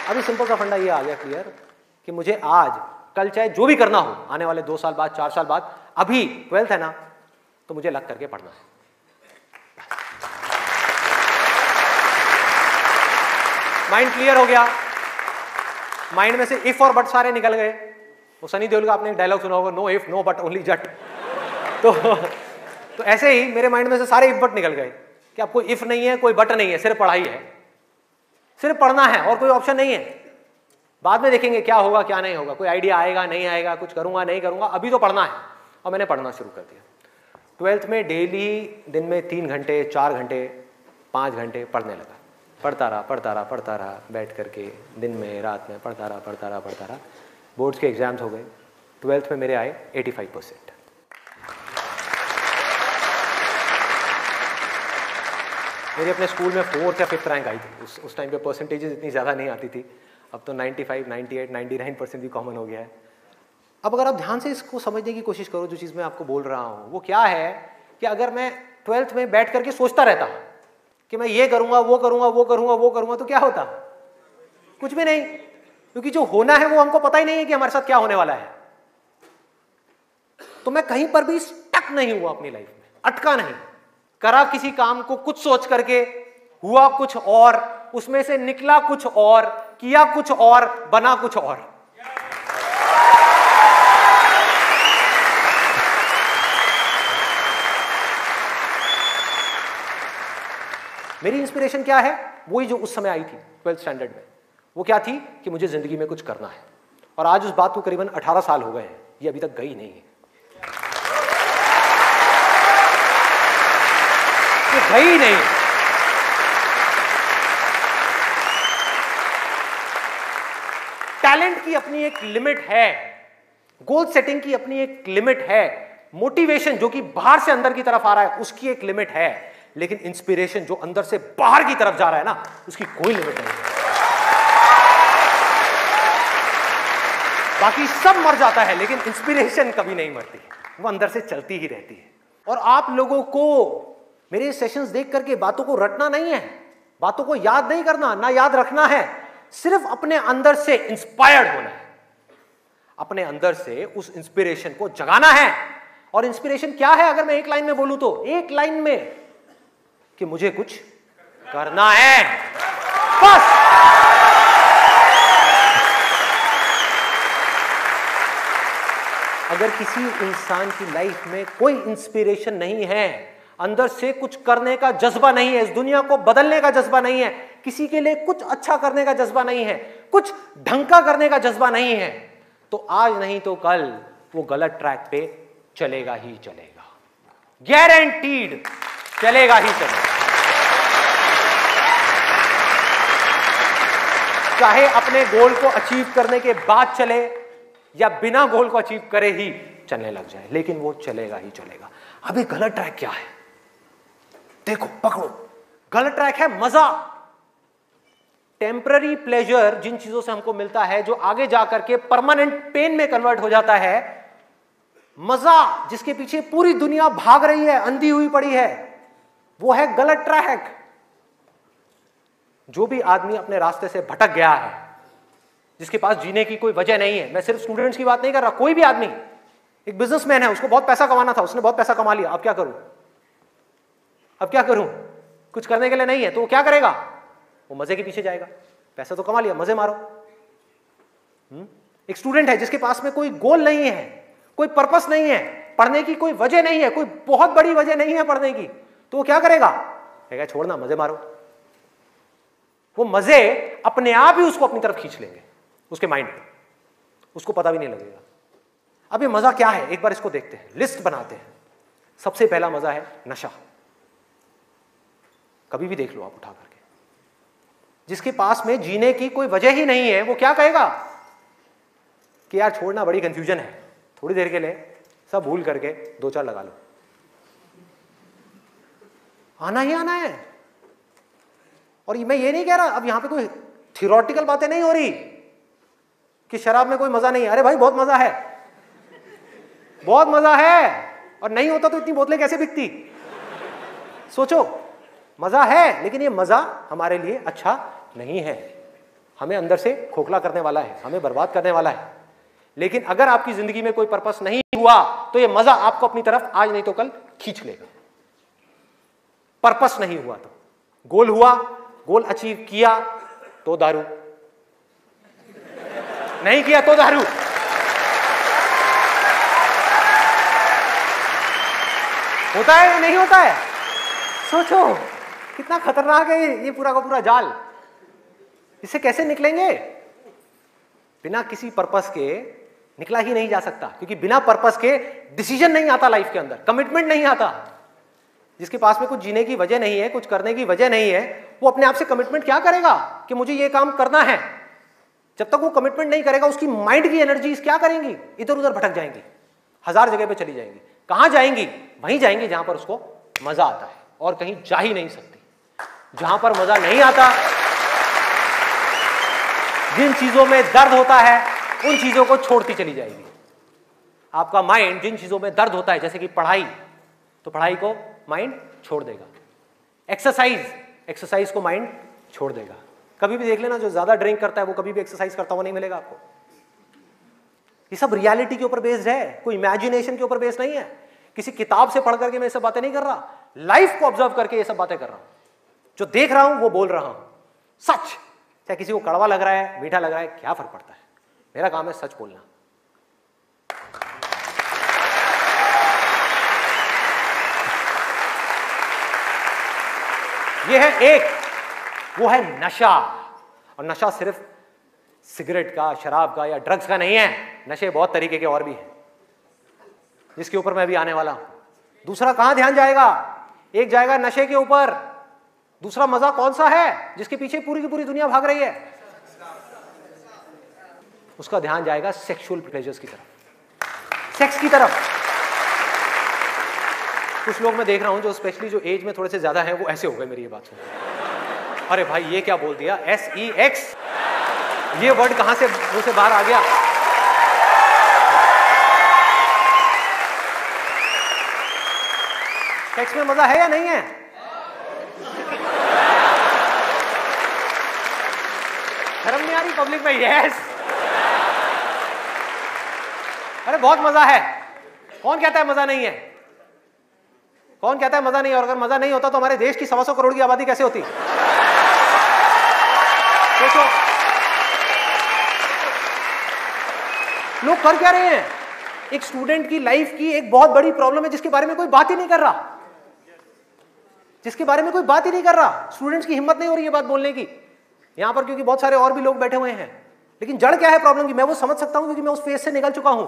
अभी सिंपल सा फंडा ये आ गया क्लियर कि मुझे आज कल चाहे जो भी करना हो, आने वाले 2 साल बाद, 4 साल बाद, अभी 12th है ना, तो मुझे लग करके पढ़ना है। माइंड क्लियर हो गया। माइंड में से इफ और बट सारे निकल गए। वो सनी देओल का आपने एक डायलॉग सुना होगा, no if no but only Jatt. तो ऐसे ही मेरे माइंड में से सारे इफ बट निकल गए कि अब कोई इफ नहीं है, कोई बट नहीं है, सिर्फ पढ़ाई है, सिर्फ पढ़ना है और कोई ऑप्शन नहीं है। बाद में देखेंगे क्या होगा क्या नहीं होगा, कोई आइडिया आएगा नहीं आएगा, कुछ करूंगा नहीं करूंगा, अभी तो पढ़ना है। और मैंने पढ़ना शुरू कर दिया। 12th में डेली दिन में 3 घंटे 4 घंटे 5 घंटे पढ़ने लगा। पढ़ता रहा बैठ करके, दिन में रात में पढ़ता रहा। बोर्ड्स के एग्जाम्स हो गए। 12th में मेरे आए 85%। मेरे अपने स्कूल में 4th या 5th रैंक आई थी। उस टाइम पे परसेंटेजेस इतनी ज़्यादा नहीं आती थी। अब तो 95, 98, 99% भी कॉमन हो गया है। अब अगर आप ध्यान से इसको समझने की कोशिश करो, जो चीज़ मैं आपको बोल रहा हूँ वो क्या है कि अगर मैं 12th में बैठ करके सोचता रहता कि मैं ये करूँगा वो करूँगा, तो क्या होता? कुछ भी नहीं, क्योंकि जो होना है वो हमको पता ही नहीं है कि हमारे साथ क्या होने वाला है। तो मैं कहीं पर भी स्टक नहीं हुआ अपनी लाइफ में, अटका नहीं। करा किसी काम को कुछ सोच करके, हुआ कुछ और, उसमें से निकला कुछ और, किया कुछ और, बना कुछ और। मेरी इंस्पिरेशन क्या है? वही जो उस समय आई थी 12th स्टैंडर्ड में। वो क्या थी कि मुझे जिंदगी में कुछ करना है। और आज उस बात को करीबन 18 साल हो गए हैं, ये अभी तक गई नहीं है, ये गई नहीं है। टैलेंट की अपनी एक लिमिट है, गोल सेटिंग की अपनी एक लिमिट है, मोटिवेशन जो कि बाहर से अंदर की तरफ आ रहा है उसकी एक लिमिट है, लेकिन इंस्पिरेशन जो अंदर से बाहर की तरफ जा रहा है ना, उसकी कोई लिमिट नहीं है। बाकी सब मर जाता है, लेकिन इंस्पिरेशन कभी नहीं मरती, वो अंदर से चलती ही रहती है। और आप लोगों को मेरे सेशंस देख करके बातों को रटना नहीं है, बातों को याद नहीं करना, ना याद रखना है, सिर्फ अपने अंदर से इंस्पायर्ड होना है, अपने अंदर से उस इंस्पिरेशन को जगाना है। और इंस्पिरेशन क्या है अगर मैं एक लाइन में बोलूं तो, एक लाइन में कि मुझे कुछ करना है, बस। अगर किसी इंसान की लाइफ में कोई इंस्पिरेशन नहीं है, अंदर से कुछ करने का जज्बा नहीं है, इस दुनिया को बदलने का जज्बा नहीं है, किसी के लिए कुछ अच्छा करने का जज्बा नहीं है, कुछ ढंग का करने का जज्बा नहीं है, तो आज नहीं तो कल वो गलत ट्रैक पे चलेगा ही चलेगा, गारंटीड चलेगा ही चलेगा। चाहे अपने गोल को अचीव करने के बाद चले या बिना गोल को अचीव करे ही चलने लग जाए, लेकिन वो चलेगा ही चलेगा। अभी गलत ट्रैक क्या है देखो, पकड़ो। गलत ट्रैक है मजा, टेम्पररी प्लेजर, जिन चीजों से हमको मिलता है जो आगे जाकर के परमानेंट पेन में कन्वर्ट हो जाता है। मजा जिसके पीछे पूरी दुनिया भाग रही है, अंधी हुई पड़ी है, वो है गलत ट्रैक। जो भी आदमी अपने रास्ते से भटक गया है, जिसके पास जीने की कोई वजह नहीं है, मैं सिर्फ स्टूडेंट्स की बात नहीं कर रहा, कोई भी आदमी, एक बिजनेसमैन है, उसको बहुत पैसा कमाना था, उसने बहुत पैसा कमा लिया, अब क्या करूं, अब क्या करूं, कुछ करने के लिए नहीं है, तो वो क्या करेगा? वो मजे के पीछे जाएगा। पैसा तो कमा लिया, मजे मारो। एक स्टूडेंट है जिसके पास में कोई गोल नहीं है, कोई पर्पस नहीं है, पढ़ने की कोई वजह नहीं है, कोई बहुत बड़ी वजह नहीं है पढ़ने की, तो वो क्या करेगा? कहेगा छोड़ना, मजे मारो। वो मजे अपने आप ही उसको अपनी तरफ खींच लेंगे, उसके माइंड पे, उसको पता भी नहीं लगेगा। अब ये मजा क्या है, एक बार इसको देखते हैं, लिस्ट बनाते हैं। सबसे पहला मजा है नशा। कभी भी देख लो आप उठा करके, जिसके पास में जीने की कोई वजह ही नहीं है, वो क्या कहेगा कि यार छोड़ना, बड़ी कंफ्यूजन है, थोड़ी देर के लिए सब भूल करके 2-4 लगा लो। आना ही आना है। और मैं ये नहीं कह रहा, अब यहां पे कोई थियोरेटिकल बातें नहीं हो रही कि शराब में कोई मजा नहीं है। अरे भाई बहुत मजा है, बहुत मजा है। और नहीं होता तो इतनी बोतलें कैसे बिकती? सोचो, मजा है, लेकिन ये मजा हमारे लिए अच्छा नहीं है, हमें अंदर से खोखला करने वाला है, हमें बर्बाद करने वाला है। लेकिन अगर आपकी जिंदगी में कोई पर्पस नहीं हुआ तो ये मजा आपको अपनी तरफ आज नहीं तो कल खींच लेगा। पर्पस नहीं हुआ तो, गोल हुआ, गोल अचीव किया तो दारू, नहीं किया तो दारू। होता है या नहीं होता है? सोचो कितना खतरनाक है ये पूरा का पूरा जाल। इससे कैसे निकलेंगे? बिना किसी पर्पस के निकला ही नहीं जा सकता, क्योंकि बिना पर्पस के डिसीजन नहीं आता लाइफ के अंदर, कमिटमेंट नहीं आता। जिसके पास में कुछ जीने की वजह नहीं है, कुछ करने की वजह नहीं है, वो अपने आप से कमिटमेंट क्या करेगा कि मुझे ये काम करना है? जब तक वो कमिटमेंट नहीं करेगा, उसकी माइंड की एनर्जीज क्या करेंगी? इधर उधर भटक जाएंगी, 1000 जगह पे चली जाएंगी। कहां जाएंगी? वहीं जाएंगी जहां पर उसको मजा आता है, और कहीं जा ही नहीं सकती। जहां पर मजा नहीं आता, जिन चीजों में दर्द होता है, उन चीजों को छोड़ती चली जाएगी। आपका माइंड जिन चीजों में दर्द होता है, जैसे कि पढ़ाई, तो पढ़ाई को माइंड छोड़ देगा। एक्सरसाइज को माइंड छोड़ देगा। कभी भी देख लेना, जो ज्यादा ड्रिंक करता है वो कभी भी एक्सरसाइज करता हुआ नहीं मिलेगा आपको। ये सब रियलिटी के ऊपर बेस्ड है, कोई इमेजिनेशन के ऊपर बेस्ड नहीं है। किसी किताब से पढ़ करके मैं ये सब बातें नहीं कर रहा, लाइफ को ऑब्जर्व करके ये सब बातें कर रहा हूं। जो देख रहा हूं वो बोल रहा हूं, सच। चाहे किसी को कड़वा लग रहा है, मीठा लग रहा है, क्या फर्क पड़ता है? मेरा काम है सच बोलना। ये है एक, वो है नशा। और नशा सिर्फ सिगरेट का, शराब का या ड्रग्स का नहीं है। नशे बहुत तरीके के और भी हैं, जिसके ऊपर मैं भी आने वाला हूं। दूसरा कहां ध्यान जाएगा? एक जाएगा नशे के ऊपर, दूसरा मजा कौन सा है जिसके पीछे पूरी की पूरी दुनिया भाग रही है? उसका ध्यान जाएगा सेक्सुअल प्लेजर्स की तरफ, सेक्स की तरफ। कुछ लोग मैं देख रहा हूं जो स्पेशली जो एज में थोड़े से ज्यादा हैं, वो ऐसे हो गए मेरी ये बात सुन। अरे भाई ये क्या बोल दिया? SEX, ये वर्ड कहां से मुंह से बाहर आ गया? सेक्स में मजा है या नहीं है? शर्म नहीं आ रही पब्लिक में? यस। अरे बहुत मजा है। कौन कहता है मजा नहीं है? कौन कहता है मजा नहीं है? और अगर मजा नहीं होता तो हमारे देश की 125 करोड़ की आबादी कैसे होती? सोचो, लोग कर क्या रहे हैं? एक स्टूडेंट की लाइफ की एक बहुत बड़ी प्रॉब्लम है जिसके बारे में कोई बात ही नहीं कर रहा, जिसके बारे में कोई बात ही नहीं कर रहा। स्टूडेंट्स की हिम्मत नहीं हो रही है बात बोलने की यहां पर, क्योंकि बहुत सारे और भी लोग बैठे हुए हैं। लेकिन जड़ क्या है प्रॉब्लम की? मैं वो समझ सकता हूं, क्योंकि मैं उस फेज से निकल चुका हूं।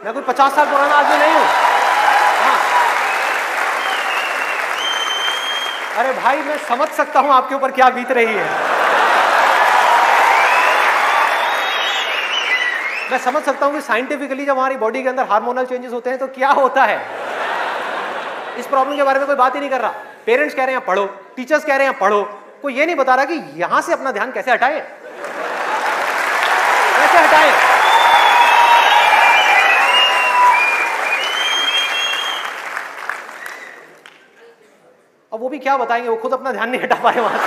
मैं कोई 50 साल पुराना आदमी नहीं हूं। हाँ। अरे भाई मैं समझ सकता हूं आपके ऊपर क्या बीत रही है। मैं समझ सकता हूं कि साइंटिफिकली जब हमारी बॉडी के अंदर हार्मोनल चेंजेस होते हैं तो क्या होता है। इस प्रॉब्लम के बारे में कोई बात ही नहीं कर रहा। पेरेंट्स कह रहे हैं पढ़ो, टीचर्स कह रहे हैं पढ़ो, कोई ये नहीं बता रहा कि यहां से अपना ध्यान कैसे हटाए, कैसे हटाए। अब वो भी क्या बताएंगे, वो खुद अपना ध्यान नहीं हटा पाए वहां से।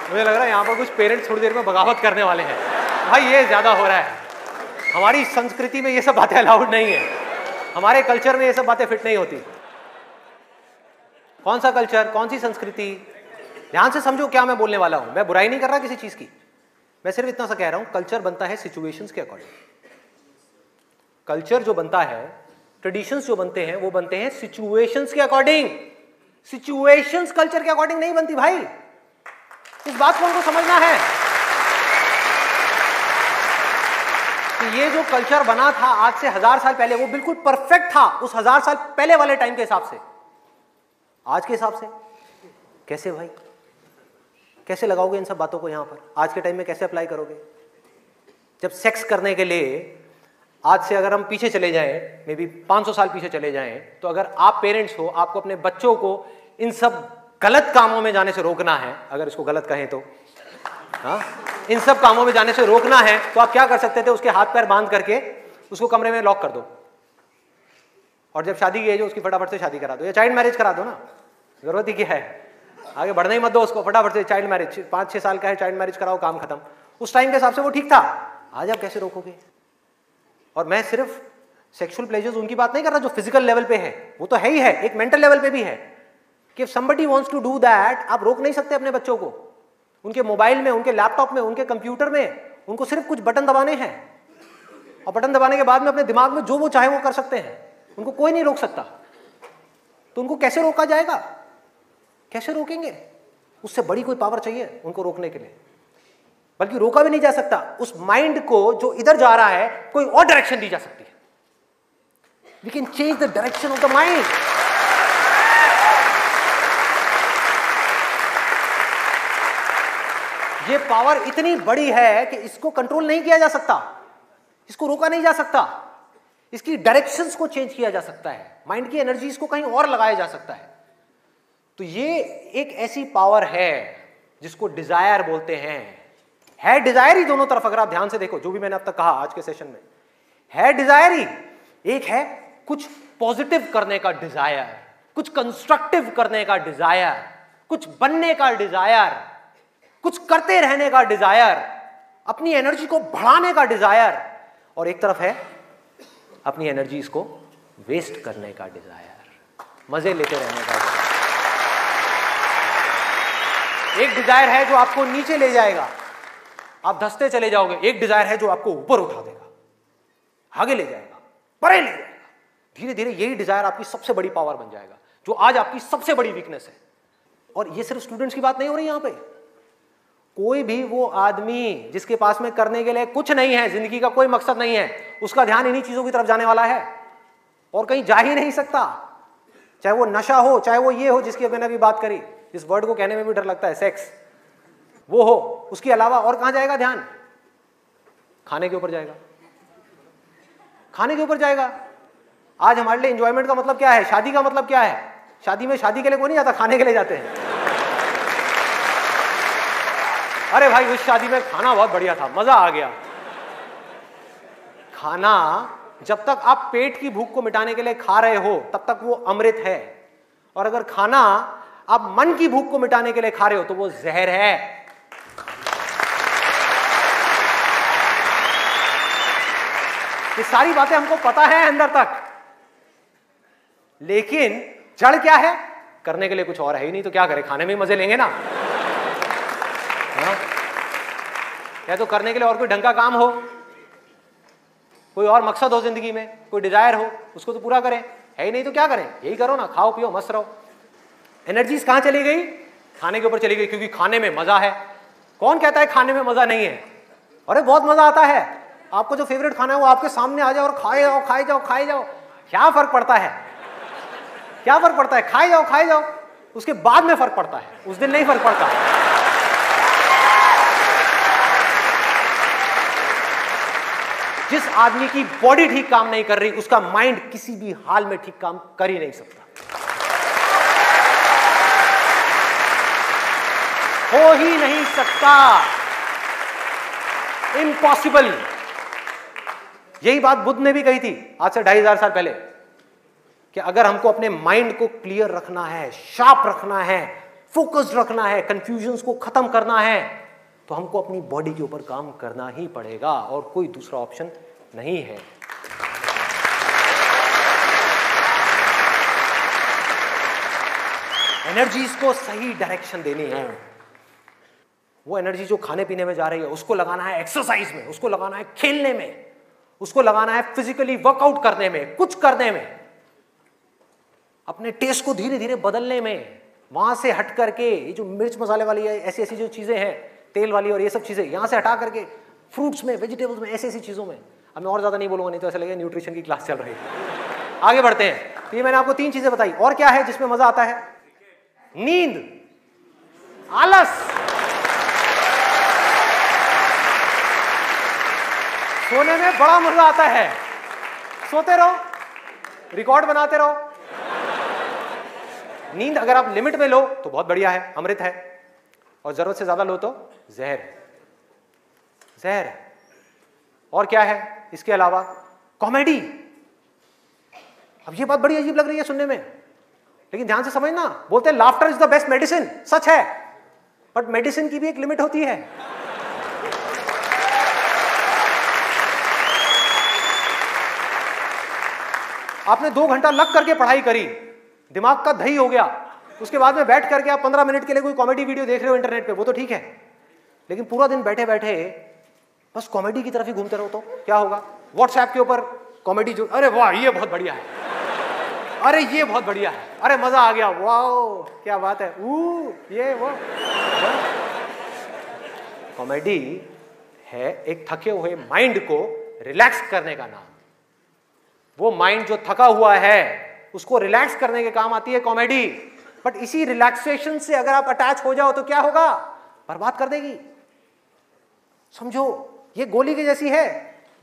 मुझे लग रहा है यहां पर कुछ पेरेंट्स थोड़ी देर में बगावत करने वाले हैं। भाई ये ज्यादा हो रहा है। हमारी संस्कृति में ये सब बातें अलाउड नहीं है, हमारे कल्चर में ये सब बातें फिट नहीं होती। कौन सा कल्चर, कौन सी संस्कृति? ध्यान से समझो क्या मैं बोलने वाला हूं। मैं बुराई नहीं कर रहा किसी चीज की, मैं सिर्फ इतना सा कह रहा हूं, कल्चर बनता है सिचुएशंस के अकॉर्डिंग। कल्चर जो बनता है ट्रेडिशंस जो बनते हैं वो बनते हैं सिचुएशंस के अकॉर्डिंग, सिचुएशंस कल्चर के अकॉर्डिंग नहीं बनती भाई। इस बात को हमको समझना है कि ये जो कल्चर बना था आज से 1000 साल पहले वो बिल्कुल परफेक्ट था उस 1000 साल पहले वाले टाइम के हिसाब से। आज के हिसाब से कैसे भाई, कैसे लगाओगे इन सब बातों को यहां पर? आज के टाइम में कैसे अप्लाई करोगे? जब सेक्स करने के लिए आज से अगर हम पीछे चले जाएं, मे बी 500 साल पीछे चले जाएं, तो अगर आप पेरेंट्स हो, आपको अपने बच्चों को इन सब गलत कामों में जाने से रोकना है, अगर इसको गलत कहें तो, हाँ, इन सब कामों में जाने से रोकना है, तो आप क्या कर सकते थे? उसके हाथ पैर बांध करके उसको कमरे में लॉक कर दो, और जब शादी की एज हो उसकी फटाफट से शादी करा दो, या चाइल्ड मैरिज करा दो ना, जरूरत ही क्या है, आगे बढ़ने ही मत दो उसको, फटाफट से चाइल्ड मैरिज, 5-6 साल का है, चाइल्ड मैरिज कराओ, काम खत्म। उस टाइम के हिसाब से वो ठीक था, आज आप कैसे रोकोगे? और मैं सिर्फ सेक्सुअल प्लेजर्स उनकी बात नहीं कर रहा जो फिजिकल लेवल पे है, वो तो है ही है, एक मेंटल लेवल पे भी है कि somebody wants to do that, आप रोक नहीं सकते अपने बच्चों को। उनके मोबाइल में, उनके लैपटॉप में, उनके कंप्यूटर में उनको सिर्फ कुछ बटन दबाने हैं, और बटन दबाने के बाद में अपने दिमाग में जो वो चाहे वो कर सकते हैं, उनको कोई नहीं रोक सकता। तो उनको कैसे रोका जाएगा? कैसे रोकेंगे? उससे बड़ी कोई पावर चाहिए उनको रोकने के लिए, बल्कि रोका भी नहीं जा सकता। उस माइंड को जो इधर जा रहा है कोई और डायरेक्शन दी जा सकती है। We can change the direction of the mind. ये पावर इतनी बड़ी है कि इसको कंट्रोल नहीं किया जा सकता, इसको रोका नहीं जा सकता, इसकी डायरेक्शंस को चेंज किया जा सकता है, माइंड की एनर्जीज को कहीं और लगाया जा सकता है। तो ये एक ऐसी पावर है जिसको डिजायर बोलते हैं। है डिजायर ही दोनों तरफ, अगर आप ध्यान से देखो जो भी मैंने अब तक कहा आज के सेशन में, है डिजायर ही। एक है कुछ पॉजिटिव करने का डिजायर, कुछ कंस्ट्रक्टिव करने का डिजायर, कुछ बनने का डिजायर, कुछ करते रहने का डिजायर, अपनी एनर्जी को बढ़ाने का डिजायर, और एक तरफ है अपनी एनर्जी को वेस्ट करने का डिजायर, मजे लेते रहने का डिजायर। एक डिजायर है जो आपको नीचे ले जाएगा, आप धंसते चले जाओगे। एक डिजायर है जो आपको ऊपर उठा देगा, आगे ले जाएगा, परे ले जाएगा। धीरे धीरे यही डिजायर आपकी सबसे बड़ी पावर बन जाएगा, जो आज आपकी सबसे बड़ी वीकनेस है। और ये सिर्फ स्टूडेंट्स की बात नहीं हो रही यहां पे, कोई भी वो आदमी जिसके पास में करने के लिए कुछ नहीं है, जिंदगी का कोई मकसद नहीं है, उसका ध्यान इन्हीं चीजों की तरफ जाने वाला है और कहीं जा ही नहीं सकता। चाहे वो नशा हो, चाहे वो ये हो जिसकी मैंने अभी बात करी, इस वर्ड को कहने में भी डर लगता है, सेक्स, वो हो, उसके अलावा और कहां जाएगा ध्यान? खाने के ऊपर जाएगा, खाने के ऊपर जाएगा। आज हमारे लिए एंजॉयमेंट का मतलब क्या है? शादी का मतलब क्या है? शादी में शादी के लिए कोई नहीं जाता, खाने के लिए जाते हैं। अरे भाई उस शादी में खाना बहुत बढ़िया था, मजा आ गया। खाना जब तक आप पेट की भूख को मिटाने के लिए खा रहे हो तब तक वो अमृत है, और अगर खाना आप मन की भूख को मिटाने के लिए खा रहे हो तो वो जहर है। ये सारी बातें हमको पता है अंदर तक, लेकिन जड़ क्या है? करने के लिए कुछ और है ही नहीं, तो क्या करें? खाने में ही मजे लेंगे ना। हाँ? या तो करने के लिए और कोई ढंग का काम हो, कोई और मकसद हो जिंदगी में, कोई डिजायर हो, उसको तो पूरा करें। है ही नहीं तो क्या करें? यही करो ना, खाओ पियो मस्त रहो। एनर्जीज कहां चली गई? खाने के ऊपर चली गई, क्योंकि खाने में मजा है। कौन कहता है खाने में मजा नहीं है? अरे बहुत मजा आता है। आपको जो फेवरेट खाना है वो आपके सामने आ जाओ और खाए जाओ, खाए जाओ, खाए जाओ। क्या फर्क पड़ता है? क्या फर्क पड़ता है? खाए जाओ, खाए जाओ। उसके बाद में फर्क पड़ता है, उस दिन नहीं फर्क पड़ता। जिस आदमी की बॉडी ठीक काम नहीं कर रही, उसका माइंड किसी भी हाल में ठीक काम कर ही नहीं सकता, हो ही नहीं सकता, इम्पॉसिबल। यही बात बुद्ध ने भी कही थी आज से 2500 साल पहले, कि अगर हमको अपने माइंड को क्लियर रखना है, शार्प रखना है, फोकस्ड रखना है, कंफ्यूजन्स को खत्म करना है, तो हमको अपनी बॉडी के ऊपर काम करना ही पड़ेगा, और कोई दूसरा ऑप्शन नहीं है। एनर्जीज को सही डायरेक्शन देनी है। वो एनर्जी जो खाने पीने में जा रही है उसको लगाना है एक्सरसाइज में, उसको लगाना है खेलने में, उसको लगाना है फिजिकली वर्कआउट करने में, कुछ करने में, अपने टेस्ट को धीरे धीरे बदलने में, वहां से हट करके ये जो मिर्च मसाले वाली ऐसी ऐसी जो चीजें हैं, तेल वाली और ये सब चीजें, यहां से हटा करके फ्रूट्स में, वेजिटेबल्स में, ऐसी ऐसी चीजों में। अब मैं और ज्यादा नहीं बोलूंगा, नहीं तो ऐसा लगेगा न्यूट्रिशन की क्लास चल रही है। आगे बढ़ते हैं। तो ये मैंने आपको 3 चीजें बताई। और क्या है जिसमें मजा आता है? नींद, आलस, सोने में बड़ा मजा आता है। सोते रहो, रिकॉर्ड बनाते रहो। नींद अगर आप लिमिट में लो तो बहुत बढ़िया है, अमृत है, और जरूरत से ज्यादा लो तो जहर है, जहर है। और क्या है इसके अलावा? कॉमेडी। अब ये बात बड़ी अजीब लग रही है सुनने में, लेकिन ध्यान से समझना। बोलते हैं laughter is the best medicine, सच है, बट मेडिसिन की भी एक लिमिट होती है। आपने 2 घंटा लग करके पढ़ाई करी, दिमाग का दही हो गया, उसके बाद में बैठ करके आप 15 मिनट के लिए कोई कॉमेडी वीडियो देख रहे हो इंटरनेट पे, वो तो ठीक है, लेकिन पूरा दिन बैठे बैठे बस कॉमेडी की तरफ ही घूमते रहो तो क्या होगा? व्हाट्सएप के ऊपर कॉमेडी जो, अरे वाह ये बहुत बढ़िया है, अरे ये बहुत बढ़िया है, अरे मजा आ गया, वाह क्या बात है, ये वो। कॉमेडी है एक थके हुए माइंड को रिलैक्स करने का नाम। वो माइंड जो थका हुआ है उसको रिलैक्स करने के काम आती है कॉमेडी। बट इसी रिलैक्सेशन से अगर आप अटैच हो जाओ तो क्या होगा? बर्बाद कर देगी। समझो ये गोली की जैसी है।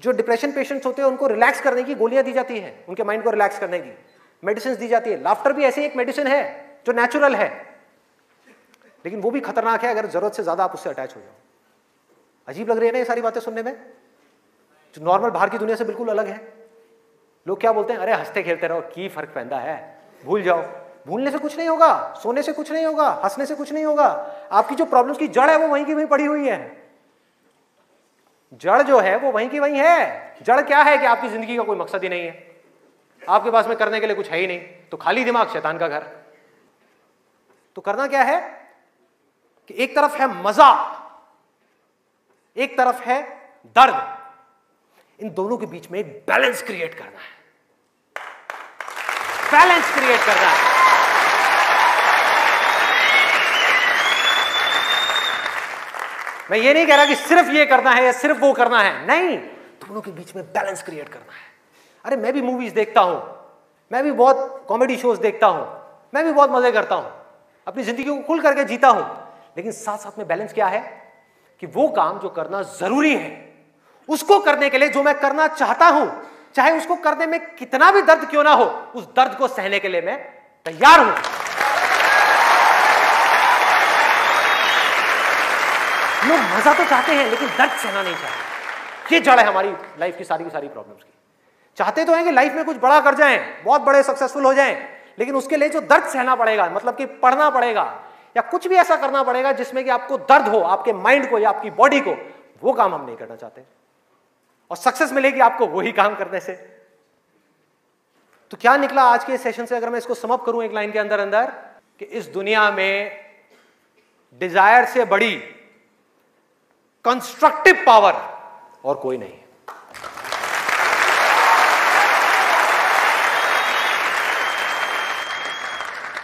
जो डिप्रेशन पेशेंट्स होते हैं उनको रिलैक्स करने की गोलियां दी जाती हैं, उनके माइंड को रिलैक्स करने की मेडिसिन दी जाती है। लाफ्टर भी ऐसी एक मेडिसिन है जो नेचुरल है, लेकिन वो भी खतरनाक है अगर जरूरत से ज्यादा आप उससे अटैच हो जाओ। अजीब लग रही है ना ये सारी बातें सुनने में, जो नॉर्मल बाहर की दुनिया से बिल्कुल अलग है। लोग क्या बोलते हैं? अरे हंसते खेलते रहो, की फर्क पैदा है, भूल जाओ। भूलने से कुछ नहीं होगा, सोने से कुछ नहीं होगा, हंसने से कुछ नहीं होगा। आपकी जो प्रॉब्लम्स की जड़ है वो वहीं की वहीं पड़ी हुई है। जड़ जो है वो वहीं की वहीं है। जड़ क्या है कि आपकी जिंदगी का कोई मकसद ही नहीं है, आपके पास में करने के लिए कुछ है ही नहीं, तो खाली दिमाग शैतान का घर। तो करना क्या है कि एक तरफ है मजा, एक तरफ है दर्द, इन दोनों के बीच में एक बैलेंस क्रिएट करना है। बैलेंस क्रिएट करना है। मैं ये नहीं कह रहा कि सिर्फ ये करना है या सिर्फ वो करना है, नहीं, दोनों के बीच में बैलेंस क्रिएट करना है। अरे मैं भी मूवीज देखता हूं, मैं भी बहुत कॉमेडी शोज देखता हूं, मैं भी बहुत मजे करता हूं, अपनी जिंदगी को खुल करके जीता हूं, लेकिन साथ साथ में बैलेंस क्या है कि वो काम जो करना जरूरी है उसको करने के लिए जो मैं करना चाहता हूं, चाहे उसको करने में कितना भी दर्द क्यों ना हो, उस दर्द को सहने के लिए मैं तैयार हूं। लोग मजा तो चाहते हैं लेकिन दर्द सहना नहीं चाहते। ये जड़ है हमारी लाइफ की सारी प्रॉब्लम्स की। चाहते तो हैं कि लाइफ में कुछ बड़ा कर जाएं, बहुत बड़े सक्सेसफुल हो जाएं, लेकिन उसके लिए जो दर्द सहना पड़ेगा, मतलब कि पढ़ना पड़ेगा या कुछ भी ऐसा करना पड़ेगा जिसमें कि आपको दर्द हो, आपके माइंड को या आपकी बॉडी को, वो काम हम नहीं करना चाहते। और सक्सेस मिलेगी आपको वही काम करने से। तो क्या निकला आज के सेशन से, अगर मैं इसको समअप करूं एक लाइन के अंदर अंदर, कि इस दुनिया में डिजायर से बड़ी कंस्ट्रक्टिव पावर और कोई नहीं है।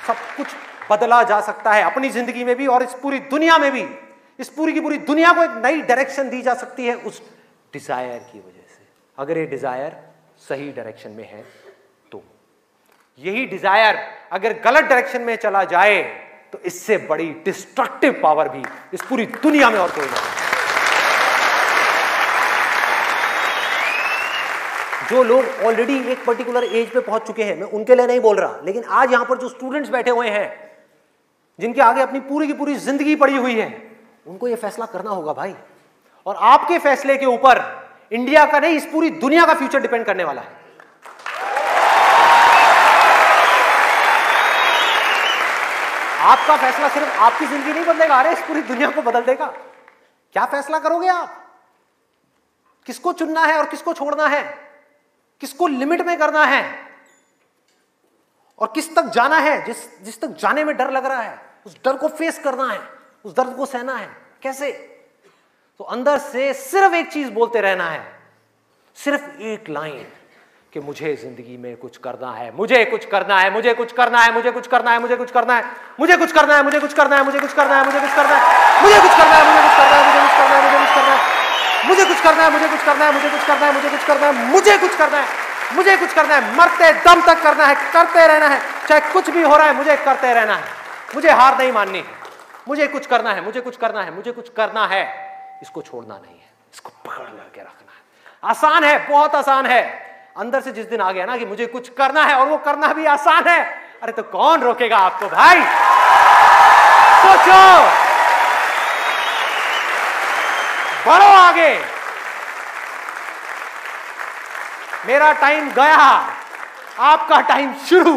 सब कुछ बदला जा सकता है अपनी जिंदगी में भी और इस पूरी दुनिया में भी। इस पूरी की पूरी दुनिया को एक नई डायरेक्शन दी जा सकती है उस डिजायर की वजह से, अगर ये डिजायर सही डायरेक्शन में है तो। यही डिजायर अगर गलत डायरेक्शन में चला जाए तो इससे बड़ी डिस्ट्रक्टिव पावर भी इस पूरी दुनिया में और कोई नहीं। जो लोग ऑलरेडी एक पर्टिकुलर एज पे पहुंच चुके हैं, मैं उनके लिए नहीं बोल रहा, लेकिन आज यहां पर जो स्टूडेंट्स बैठे हुए हैं, जिनके आगे अपनी पूरी की पूरी जिंदगी पड़ी हुई है, उनको यह फैसला करना होगा भाई। और आपके फैसले के ऊपर इंडिया का नहीं, इस पूरी दुनिया का फ्यूचर डिपेंड करने वाला है। आपका फैसला सिर्फ आपकी जिंदगी नहीं बदलेगा, अरे इस पूरी दुनिया को बदल देगा। क्या फैसला करोगे आप? किसको चुनना है और किसको छोड़ना है, किसको लिमिट में करना है और किस तक जाना है। जिस तक जाने में डर लग रहा है, उस डर को फेस करना है, उस दर्द को सहना है। कैसे? तो अंदर से सिर्फ एक चीज बोलते रहना है, सिर्फ एक लाइन कि मुझे जिंदगी में कुछ करना है, मुझे कुछ करना है, मुझे कुछ करना है, मुझे कुछ करना है, मुझे कुछ करना है, मुझे कुछ करना है, मुझे कुछ करना है, मुझे कुछ करना है, मुझे कुछ करना है, मुझे कुछ करना है, मुझे कुछ करना है, मुझे कुछ करना है, मुझे कुछ करना है, मुझे कुछ करना है, मुझे कुछ करना है, मुझे कुछ करना है, मुझे कुछ करना है, मुझे कुछ करना है, मरते दम तक करना है, करते रहना है, चाहे कुछ भी हो रहा है, मुझे करते रहना है, मुझे हार नहीं माननी, मुझे कुछ करना है, मुझे कुछ करना है, मुझे कुछ करना है, इसको छोड़ना नहीं है, इसको पकड़ करके रखना है। आसान है, बहुत आसान है। अंदर से जिस दिन आ गया ना कि मुझे कुछ करना है और वो करना भी आसान है, अरे तो कौन रोकेगा आपको भाई? सोचो, बढ़ो आगे। मेरा टाइम गया, आपका टाइम शुरू।